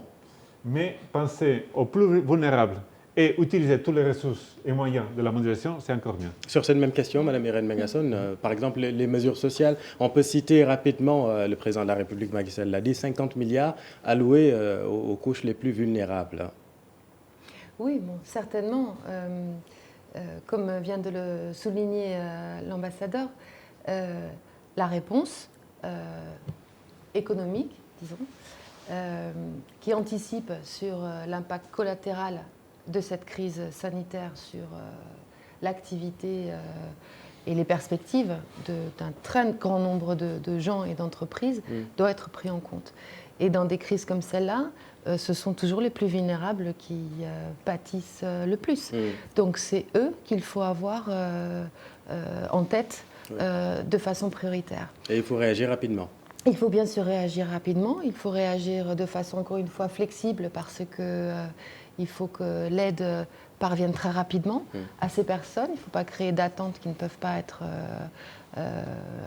Mais penser aux plus vulnérables et utiliser toutes les ressources et moyens de la mondialisation, c'est encore mieux. Sur cette même question, Mme Irène Mengasson, par exemple, les mesures sociales, on peut citer rapidement, le président de la République, Macky Sall l'a dit, 50 milliards alloués aux couches les plus vulnérables. Oui, certainement. Comme vient de le souligner l'ambassadeur, la réponse économique, disons, qui anticipe sur l'impact collatéral de cette crise sanitaire sur l'activité et les perspectives d'un très grand nombre de gens et d'entreprises doit être pris en compte. Et dans des crises comme celle-là, ce sont toujours les plus vulnérables qui pâtissent le plus. Donc c'est eux qu'il faut avoir en tête de façon prioritaire. Et il faut réagir rapidement. Il faut bien sûr réagir rapidement, il faut réagir de façon encore une fois flexible parce que il faut que l'aide parvienne très rapidement à ces personnes. Il ne faut pas créer d'attentes qui ne peuvent pas être,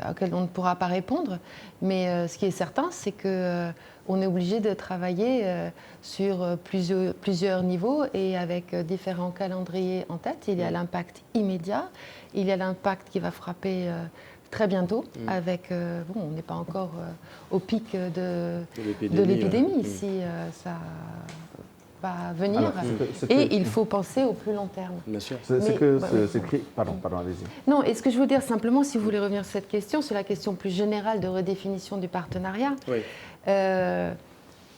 auxquelles on ne pourra pas répondre. Mais ce qui est certain, c'est qu'on est obligé de travailler sur plusieurs niveaux et avec différents calendriers en tête. Il y a l'impact immédiat, il y a l'impact qui va frapper très bientôt, avec, on n'est pas encore au pic de l'épidémie ici, va venir. Alors, Et il faut penser au plus long terme. Bien sûr. Pardon, allez-y. Non, et ce que je veux dire simplement, si vous voulez revenir sur cette question, sur la question plus générale de redéfinition du partenariat. Oui.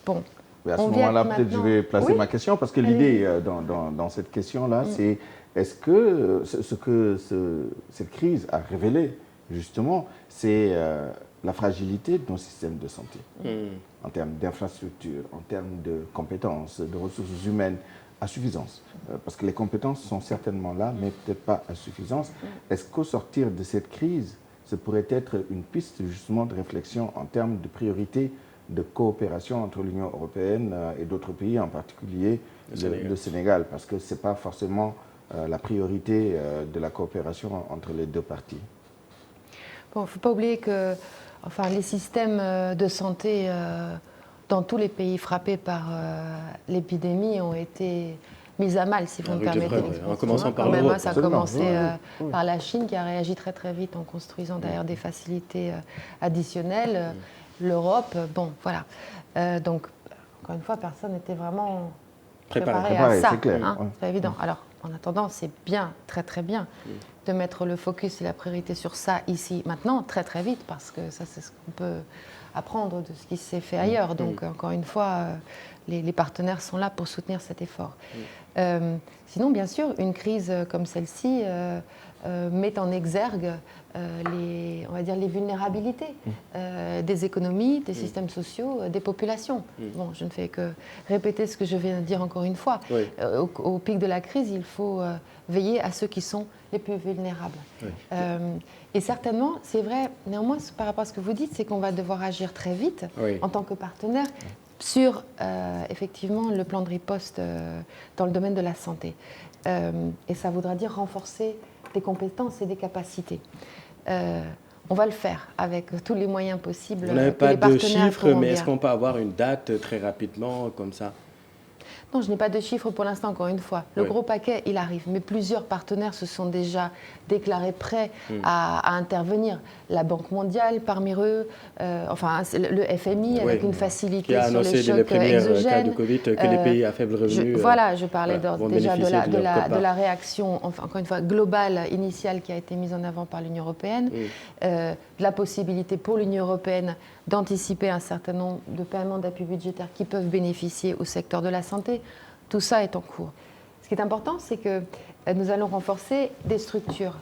Bon. Mais à ce moment-là, peut-être je vais placer ma question, parce que l'idée dans cette question-là, c'est est-ce que cette crise a révélé, justement, c'est la fragilité de nos systèmes de santé, en termes d'infrastructures, en termes de compétences, de ressources humaines, à suffisance. Parce que les compétences sont certainement là, mais peut-être pas à suffisance. Est-ce qu'au sortir de cette crise, ce pourrait être une piste, justement, de réflexion en termes de priorité de coopération entre l'Union européenne et d'autres pays, en particulier le Sénégal, parce que ce n'est pas forcément la priorité de la coopération entre les deux parties. Bon, il ne faut pas oublier que les systèmes de santé dans tous les pays frappés par l'épidémie ont été mis à mal, si vous me permettez l'expression. En commençant par l'Europe. Ça a commencé par la Chine, qui a réagi très très vite en construisant d'ailleurs des facilités additionnelles. L'Europe, bon, voilà. Donc, encore une fois, personne n'était vraiment préparé à ça. C'est clair. Hein, c'est évident. Alors, en attendant, c'est bien, très très bien, de mettre le focus et la priorité sur ça ici, maintenant, très très vite, parce que ça, c'est ce qu'on peut apprendre de ce qui s'est fait ailleurs. Donc, encore une fois, les partenaires sont là pour soutenir cet effort. Sinon, bien sûr, une crise comme celle-ci met en exergue les vulnérabilités des économies, des systèmes sociaux, des populations. Bon, je ne fais que répéter ce que je viens de dire encore une fois. Oui. Au pic de la crise, il faut veiller à ceux qui sont les plus vulnérables. Oui. Et certainement, c'est vrai, néanmoins, par rapport à ce que vous dites, c'est qu'on va devoir agir très vite en tant que partenaire sur, effectivement, le plan de riposte dans le domaine de la santé. Et ça voudra dire renforcer des compétences et des capacités. On va le faire avec tous les moyens possibles. Vous n'avez pas de chiffres, mais est-ce qu'on peut avoir une date très rapidement, comme ça ? Non, je n'ai pas de chiffres pour l'instant, encore une fois. Le gros paquet, il arrive. Mais plusieurs partenaires se sont déjà déclarés prêts à intervenir. La Banque mondiale, parmi eux, le FMI, avec une facilité sur les chocs exogènes. Cas de Covid, que les pays à faible revenu je parlais déjà de la réaction, encore une fois, globale, initiale, qui a été mise en avant par l'Union européenne. De la possibilité pour l'Union européenne d'anticiper un certain nombre de paiements d'appui budgétaires qui peuvent bénéficier au secteur de la santé. Tout ça est en cours. Ce qui est important, c'est que nous allons renforcer des structures.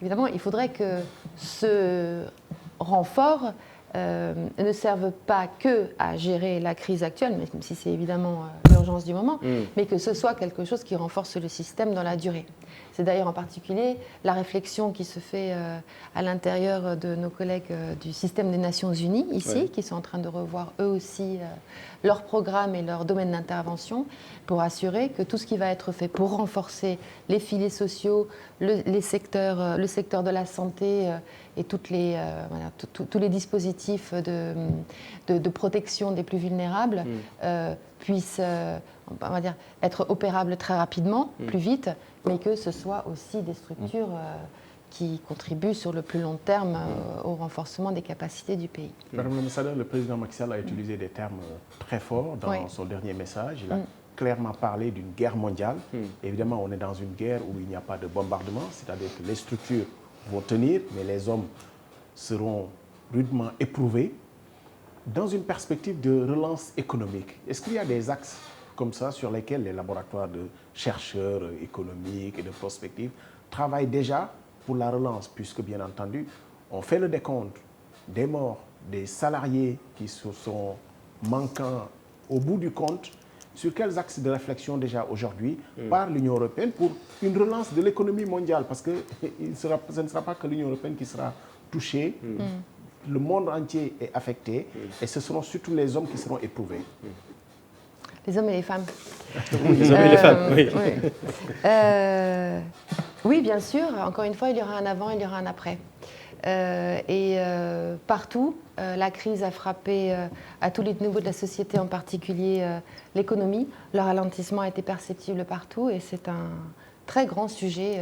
Évidemment, il faudrait que ce renfort ne serve pas que à gérer la crise actuelle, même si c'est évidemment l'urgence du moment, mais que ce soit quelque chose qui renforce le système dans la durée. C'est d'ailleurs en particulier la réflexion qui se fait à l'intérieur de nos collègues du système des Nations Unies, ici, qui sont en train de revoir eux aussi leur programme et leur domaine d'intervention pour assurer que tout ce qui va être fait pour renforcer les filets sociaux, le secteur de la santé et tous les dispositifs de protection des plus vulnérables puissent être opérables très rapidement, plus vite, mais que ce soit aussi des structures qui contribuent sur le plus long terme au renforcement des capacités du pays. Madame l'ambassadeur, le président Macky Sall a utilisé des termes très forts dans son dernier message. Il a clairement parlé d'une guerre mondiale. Évidemment, on est dans une guerre où il n'y a pas de bombardement, c'est-à-dire que les structures vont tenir, mais les hommes seront rudement éprouvés. Dans une perspective de relance économique, est-ce qu'il y a des axes comme ça sur lesquels les laboratoires de chercheurs économiques et de prospective travaillent déjà pour la relance, puisque bien entendu, on fait le décompte des morts, des salariés qui se sont manquants au bout du compte. Sur quels axes de réflexion déjà aujourd'hui par l'Union européenne pour une relance de l'économie mondiale? Parce que ce ne sera pas que l'Union européenne qui sera touchée. Le monde entier est affecté et ce seront surtout les hommes qui seront éprouvés. Les hommes et les femmes. Les hommes et les femmes, oui. Oui, bien sûr. Encore une fois, il y aura un avant, il y aura un après. Partout, la crise a frappé à tous les niveaux de la société, en particulier l'économie. Le ralentissement a été perceptible partout et c'est un très grand sujet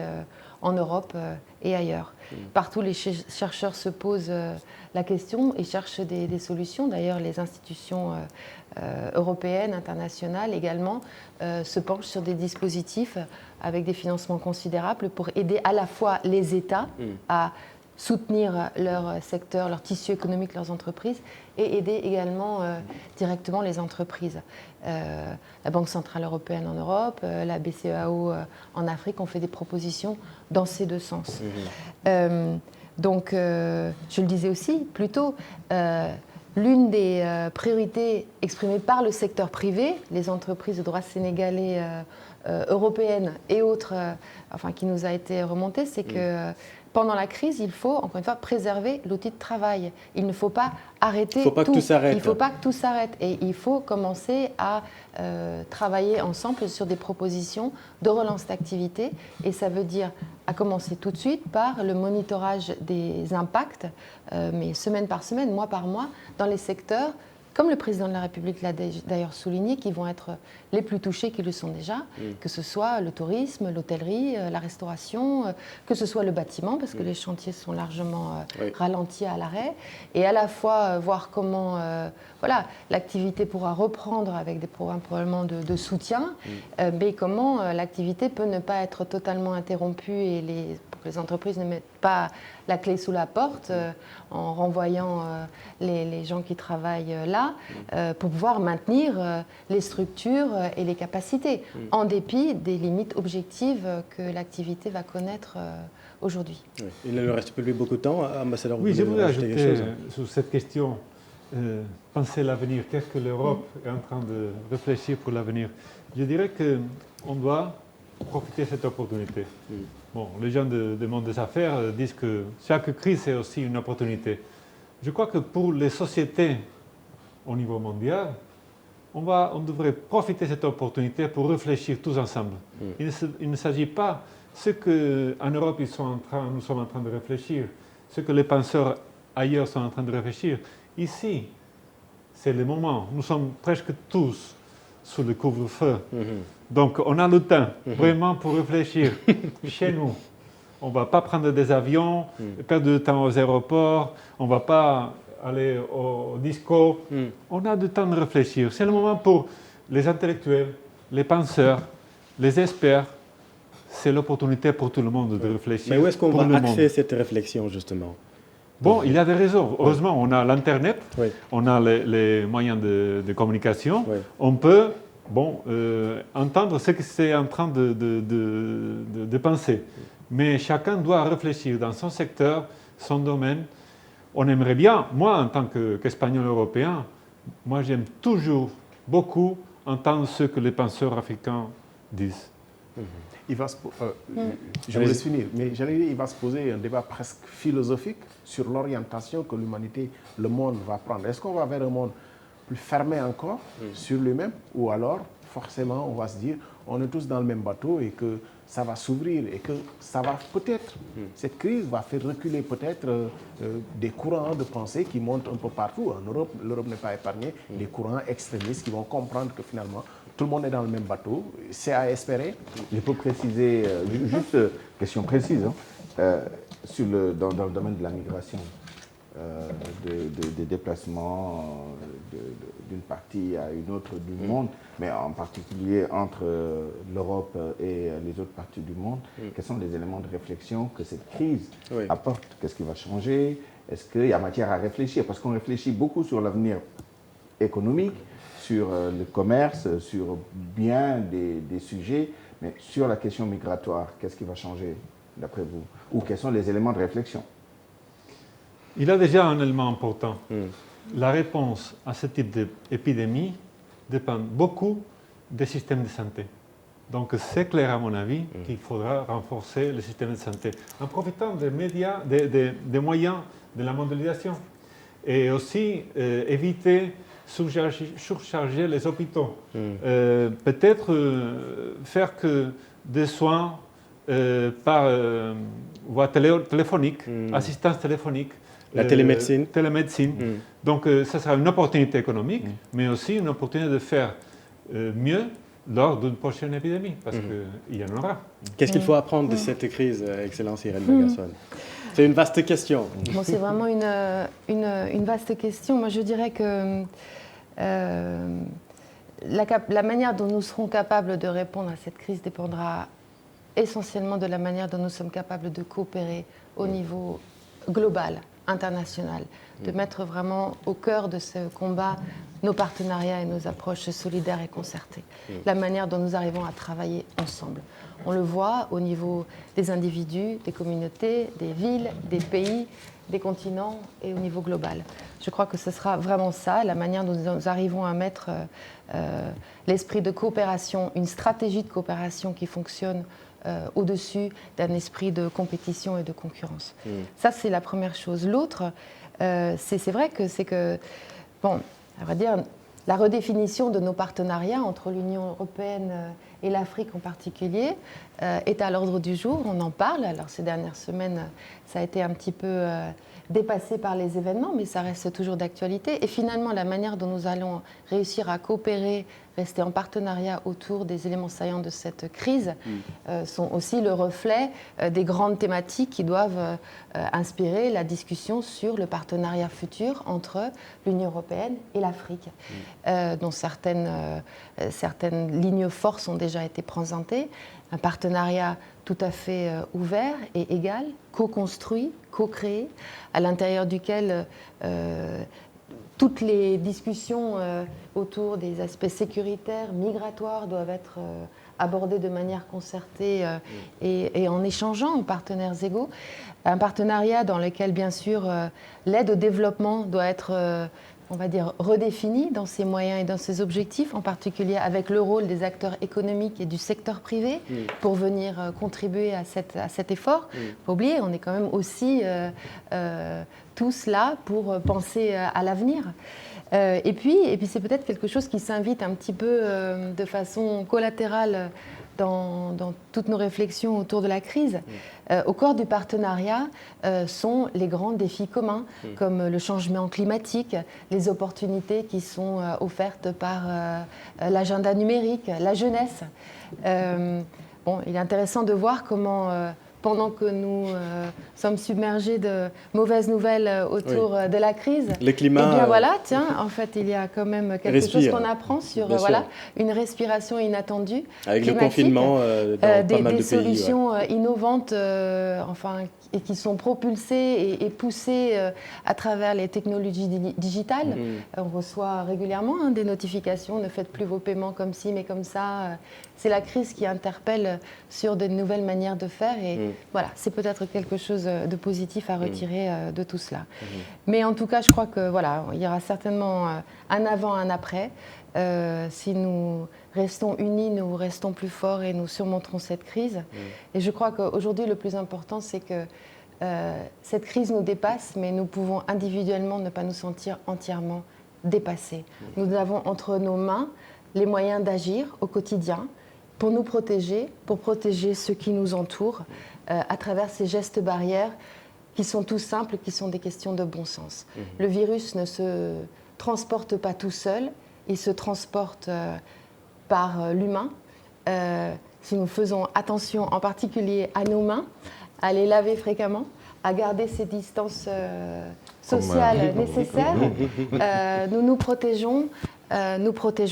en Europe et ailleurs. Partout, les chercheurs se posent la question et cherchent des solutions. D'ailleurs, les institutions européennes, internationales également, se penchent sur des dispositifs avec des financements considérables pour aider à la fois les États à soutenir leur secteur, leur tissu économique, leurs entreprises, et aider également directement les entreprises. La Banque Centrale Européenne en Europe, la BCEAO en Afrique ont fait des propositions dans ces deux sens. Donc, je le disais aussi plus tôt, l'une des priorités exprimées par le secteur privé, les entreprises de droit sénégalais, européennes et autres, qui nous a été remontée, c'est que pendant la crise, il faut, encore une fois, préserver l'outil de travail. Il ne faut pas arrêter tout. Il ne faut pas que tout s'arrête. Il ne faut pas que tout s'arrête. Et il faut commencer à travailler ensemble sur des propositions de relance d'activité. Et ça veut dire à commencer tout de suite par le monitorage des impacts, mais semaine par semaine, mois par mois, dans les secteurs, comme le président de la République l'a d'ailleurs souligné, qui vont être les plus touchés, qui le sont déjà, que ce soit le tourisme, l'hôtellerie, la restauration, que ce soit le bâtiment, parce que les chantiers sont largement ralentis à l'arrêt, et à la fois voir comment l'activité pourra reprendre avec des programmes probablement de soutien, mais comment l'activité peut ne pas être totalement interrompue et pour que les entreprises ne mettent pas la clé sous la porte en renvoyant les gens qui travaillent là pour pouvoir maintenir les structures et les capacités en dépit des limites objectives que l'activité va connaître aujourd'hui. Oui. Il ne nous reste plus beaucoup de temps, ambassadeur. Oui, je voudrais ajouter sur cette question, penser l'avenir, qu'est-ce que l'Europe est en train de réfléchir pour l'avenir. Je dirais qu'on doit profiter de cette opportunité. Bon, les gens du monde des affaires disent que chaque crise est aussi une opportunité. Je crois que pour les sociétés au niveau mondial, on devrait profiter de cette opportunité pour réfléchir tous ensemble. Il ne s'agit pas ce qu'en Europe nous sommes en train de réfléchir, ce que les penseurs ailleurs sont en train de réfléchir. Ici, c'est le moment. Nous sommes presque tous sous le couvre-feu. Donc, on a le temps vraiment pour réfléchir chez nous. On ne va pas prendre des avions, perdre du temps aux aéroports, on ne va pas aller au disco. On a du temps de réfléchir. C'est le moment pour les intellectuels, les penseurs, les experts. C'est l'opportunité pour tout le monde de réfléchir. Mais où est-ce qu'on va axer cette réflexion, justement ? Bon, il y a des réseaux. Heureusement, on a l'Internet, on a les moyens de communication. On peut entendre ce que c'est en train de penser. Mais chacun doit réfléchir dans son secteur, son domaine. On aimerait bien, moi en tant qu'Espagnol européen, moi j'aime toujours beaucoup entendre ce que les penseurs africains disent. Je vous laisse finir, mais j'allais dire, il va se poser un débat presque philosophique sur l'orientation que l'humanité, le monde va prendre. Est-ce qu'on va vers un monde plus fermé encore sur lui-même, ou alors forcément on va se dire on est tous dans le même bateau et que ça va s'ouvrir et que ça va peut-être, cette crise va faire reculer peut-être des courants de pensée qui montent un peu partout. En Europe, l'Europe n'est pas épargnée, des courants extrémistes qui vont comprendre que finalement tout le monde est dans le même bateau. C'est à espérer. Je peux préciser, juste question précise, dans le domaine de la migration, des déplacements d'une partie à une autre du monde, mais en particulier entre l'Europe et les autres parties du monde. Quels sont les éléments de réflexion que cette crise apporte? Qu'est-ce qui va changer? Est-ce qu'il y a matière à réfléchir? Parce qu'on réfléchit beaucoup sur l'avenir économique, sur le commerce, sur bien des sujets, mais sur la question migratoire, qu'est-ce qui va changer d'après vous? Ou quels sont les éléments de réflexion? Il y a déjà un élément important. La réponse à ce type d'épidémie dépend beaucoup des systèmes de santé. Donc c'est clair à mon avis qu'il faudra renforcer le système de santé en profitant des médias, des moyens de la mondialisation et aussi éviter surcharger les hôpitaux. Peut-être faire que des soins par voie téléphonique, assistance téléphonique, la télémédecine. Donc ça sera une opportunité économique, mais aussi une opportunité de faire mieux lors d'une prochaine épidémie, parce qu'il y en aura. Qu'est-ce qu'il faut apprendre de cette crise, Excellence Irène Bagasson? C'est une vaste question. Bon, c'est vraiment une vaste question. Moi, je dirais que la manière dont nous serons capables de répondre à cette crise dépendra essentiellement de la manière dont nous sommes capables de coopérer au niveau global, international, de mettre vraiment au cœur de ce combat nos partenariats et nos approches solidaires et concertées, la manière dont nous arrivons à travailler ensemble. On le voit au niveau des individus, des communautés, des villes, des pays, des continents et au niveau global. Je crois que ce sera vraiment ça, la manière dont nous arrivons à mettre l'esprit de coopération, une stratégie de coopération qui fonctionne au-dessus d'un esprit de compétition et de concurrence. Ça, c'est la première chose. L'autre, c'est vrai que bon, à vrai dire, la redéfinition de nos partenariats entre l'Union européenne et l'Afrique en particulier est à l'ordre du jour. On en parle. Alors, ces dernières semaines, ça a été un petit peu dépassé par les événements, mais ça reste toujours d'actualité. Et finalement, la manière dont nous allons réussir à coopérer, rester en partenariat autour des éléments saillants de cette crise sont aussi le reflet des grandes thématiques qui doivent inspirer la discussion sur le partenariat futur entre l'Union européenne et l'Afrique, dont certaines lignes forces ont déjà été présentées. Un partenariat tout à fait ouvert et égal, co-construit, co-créé, à l'intérieur duquel toutes les discussions autour des aspects sécuritaires, migratoires doivent être abordées de manière concertée et en échangeant aux partenaires égaux. Un partenariat dans lequel, bien sûr, l'aide au développement doit être on va dire, redéfinie dans ses moyens et dans ses objectifs, en particulier avec le rôle des acteurs économiques et du secteur privé pour venir contribuer à cet effort. Il ne faut pas oublier, on est quand même aussi tous là pour penser à l'avenir. Et puis c'est peut-être quelque chose qui s'invite un petit peu de façon collatérale dans toutes nos réflexions autour de la crise. Au cœur du partenariat sont les grands défis communs, comme le changement climatique, les opportunités qui sont offertes par l'agenda numérique, la jeunesse. Bon, il est intéressant de voir comment, pendant que nous sommes submergés de mauvaises nouvelles autour de la crise, le climat, eh bien voilà, tiens, en fait, il y a quand même quelque chose qu'on apprend sur une respiration inattendue. Avec le confinement dans pas mal de pays. Des solutions innovantes, et qui sont propulsées et poussées à travers les technologies digitales. On reçoit régulièrement des notifications, ne faites plus vos paiements comme ci, mais comme ça. C'est la crise qui interpelle sur de nouvelles manières de faire. Et voilà, c'est peut-être quelque chose de positif à retirer de tout cela. Mais en tout cas, je crois que voilà, il y aura certainement un avant, un après. Si nous restons unis, nous restons plus forts et nous surmonterons cette crise. Et je crois qu'aujourd'hui, le plus important, c'est que cette crise nous dépasse, mais nous pouvons individuellement ne pas nous sentir entièrement dépassés. Nous avons entre nos mains les moyens d'agir au quotidien pour nous protéger, pour protéger ceux qui nous entourent à travers ces gestes barrières qui sont tout simples, qui sont des questions de bon sens. Le virus ne se transporte pas tout seul, il se transporte par l'humain. Si nous faisons attention en particulier à nos mains, à les laver fréquemment, à garder ces distances sociales nécessaires, nous nous protégeons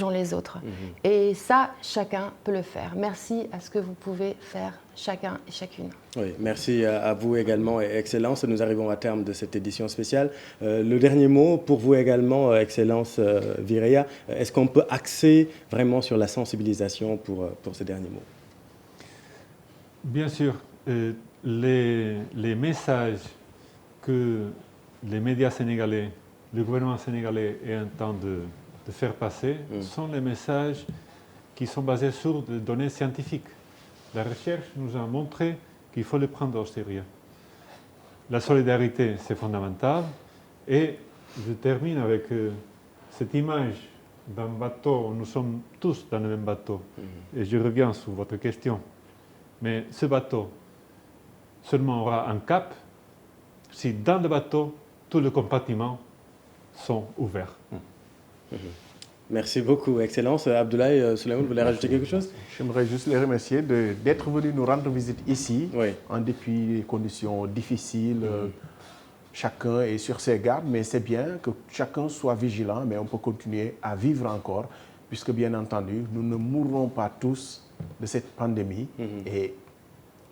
les autres. Et ça, chacun peut le faire. Merci à ce que vous pouvez faire chacun et chacune. Oui, merci à vous également, Excellence. Nous arrivons à terme de cette édition spéciale. Le dernier mot pour vous également, Excellence Vireya. Est-ce qu'on peut axer vraiment sur la sensibilisation pour ce dernier mot? Bien sûr. Les messages que les médias sénégalais, le gouvernement sénégalais est en train de faire passer sont les messages qui sont basés sur des données scientifiques. La recherche nous a montré qu'il faut les prendre au sérieux. La solidarité, c'est fondamental. Et je termine avec cette image d'un bateau. Nous sommes tous dans le même bateau. Et je reviens sur votre question. Mais ce bateau seulement aura un cap si dans le bateau, tous les compartiments sont ouverts. Merci beaucoup, Excellence. Abdoulaye Souleymane, vous voulez rajouter quelque chose? J'aimerais juste les remercier d'être venus nous rendre visite ici, Oui. en dépit des conditions difficiles. Chacun est sur ses gardes, mais c'est bien que chacun soit vigilant, mais on peut continuer à vivre encore, puisque bien entendu, nous ne mourrons pas tous de cette pandémie et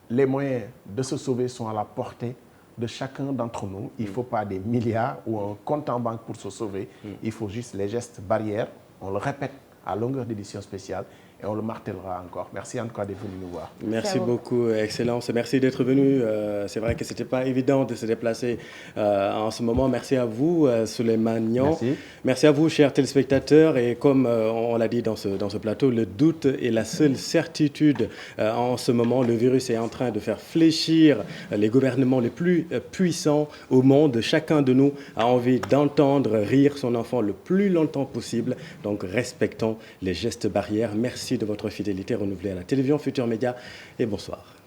les moyens de se sauver sont à la portée de chacun d'entre nous. Il ne faut pas des milliards ou un compte en banque pour se sauver. Il faut juste les gestes barrières. On le répète à longueur d'édition spéciale et on le martèlera encore. Merci en tout cas d'être venu nous voir. Merci beaucoup, Excellence. Merci d'être venu. C'est vrai que ce n'était pas évident de se déplacer en ce moment. Merci à vous, Souleymane Niang. Merci. Merci à vous, chers téléspectateurs. Et comme on l'a dit dans ce plateau, le doute est la seule certitude. En ce moment, le virus est en train de faire fléchir les gouvernements les plus puissants au monde. Chacun de nous a envie d'entendre rire son enfant le plus longtemps possible. Donc, respectons les gestes barrières. Merci de votre fidélité renouvelée à la télévision Futur Média et bonsoir.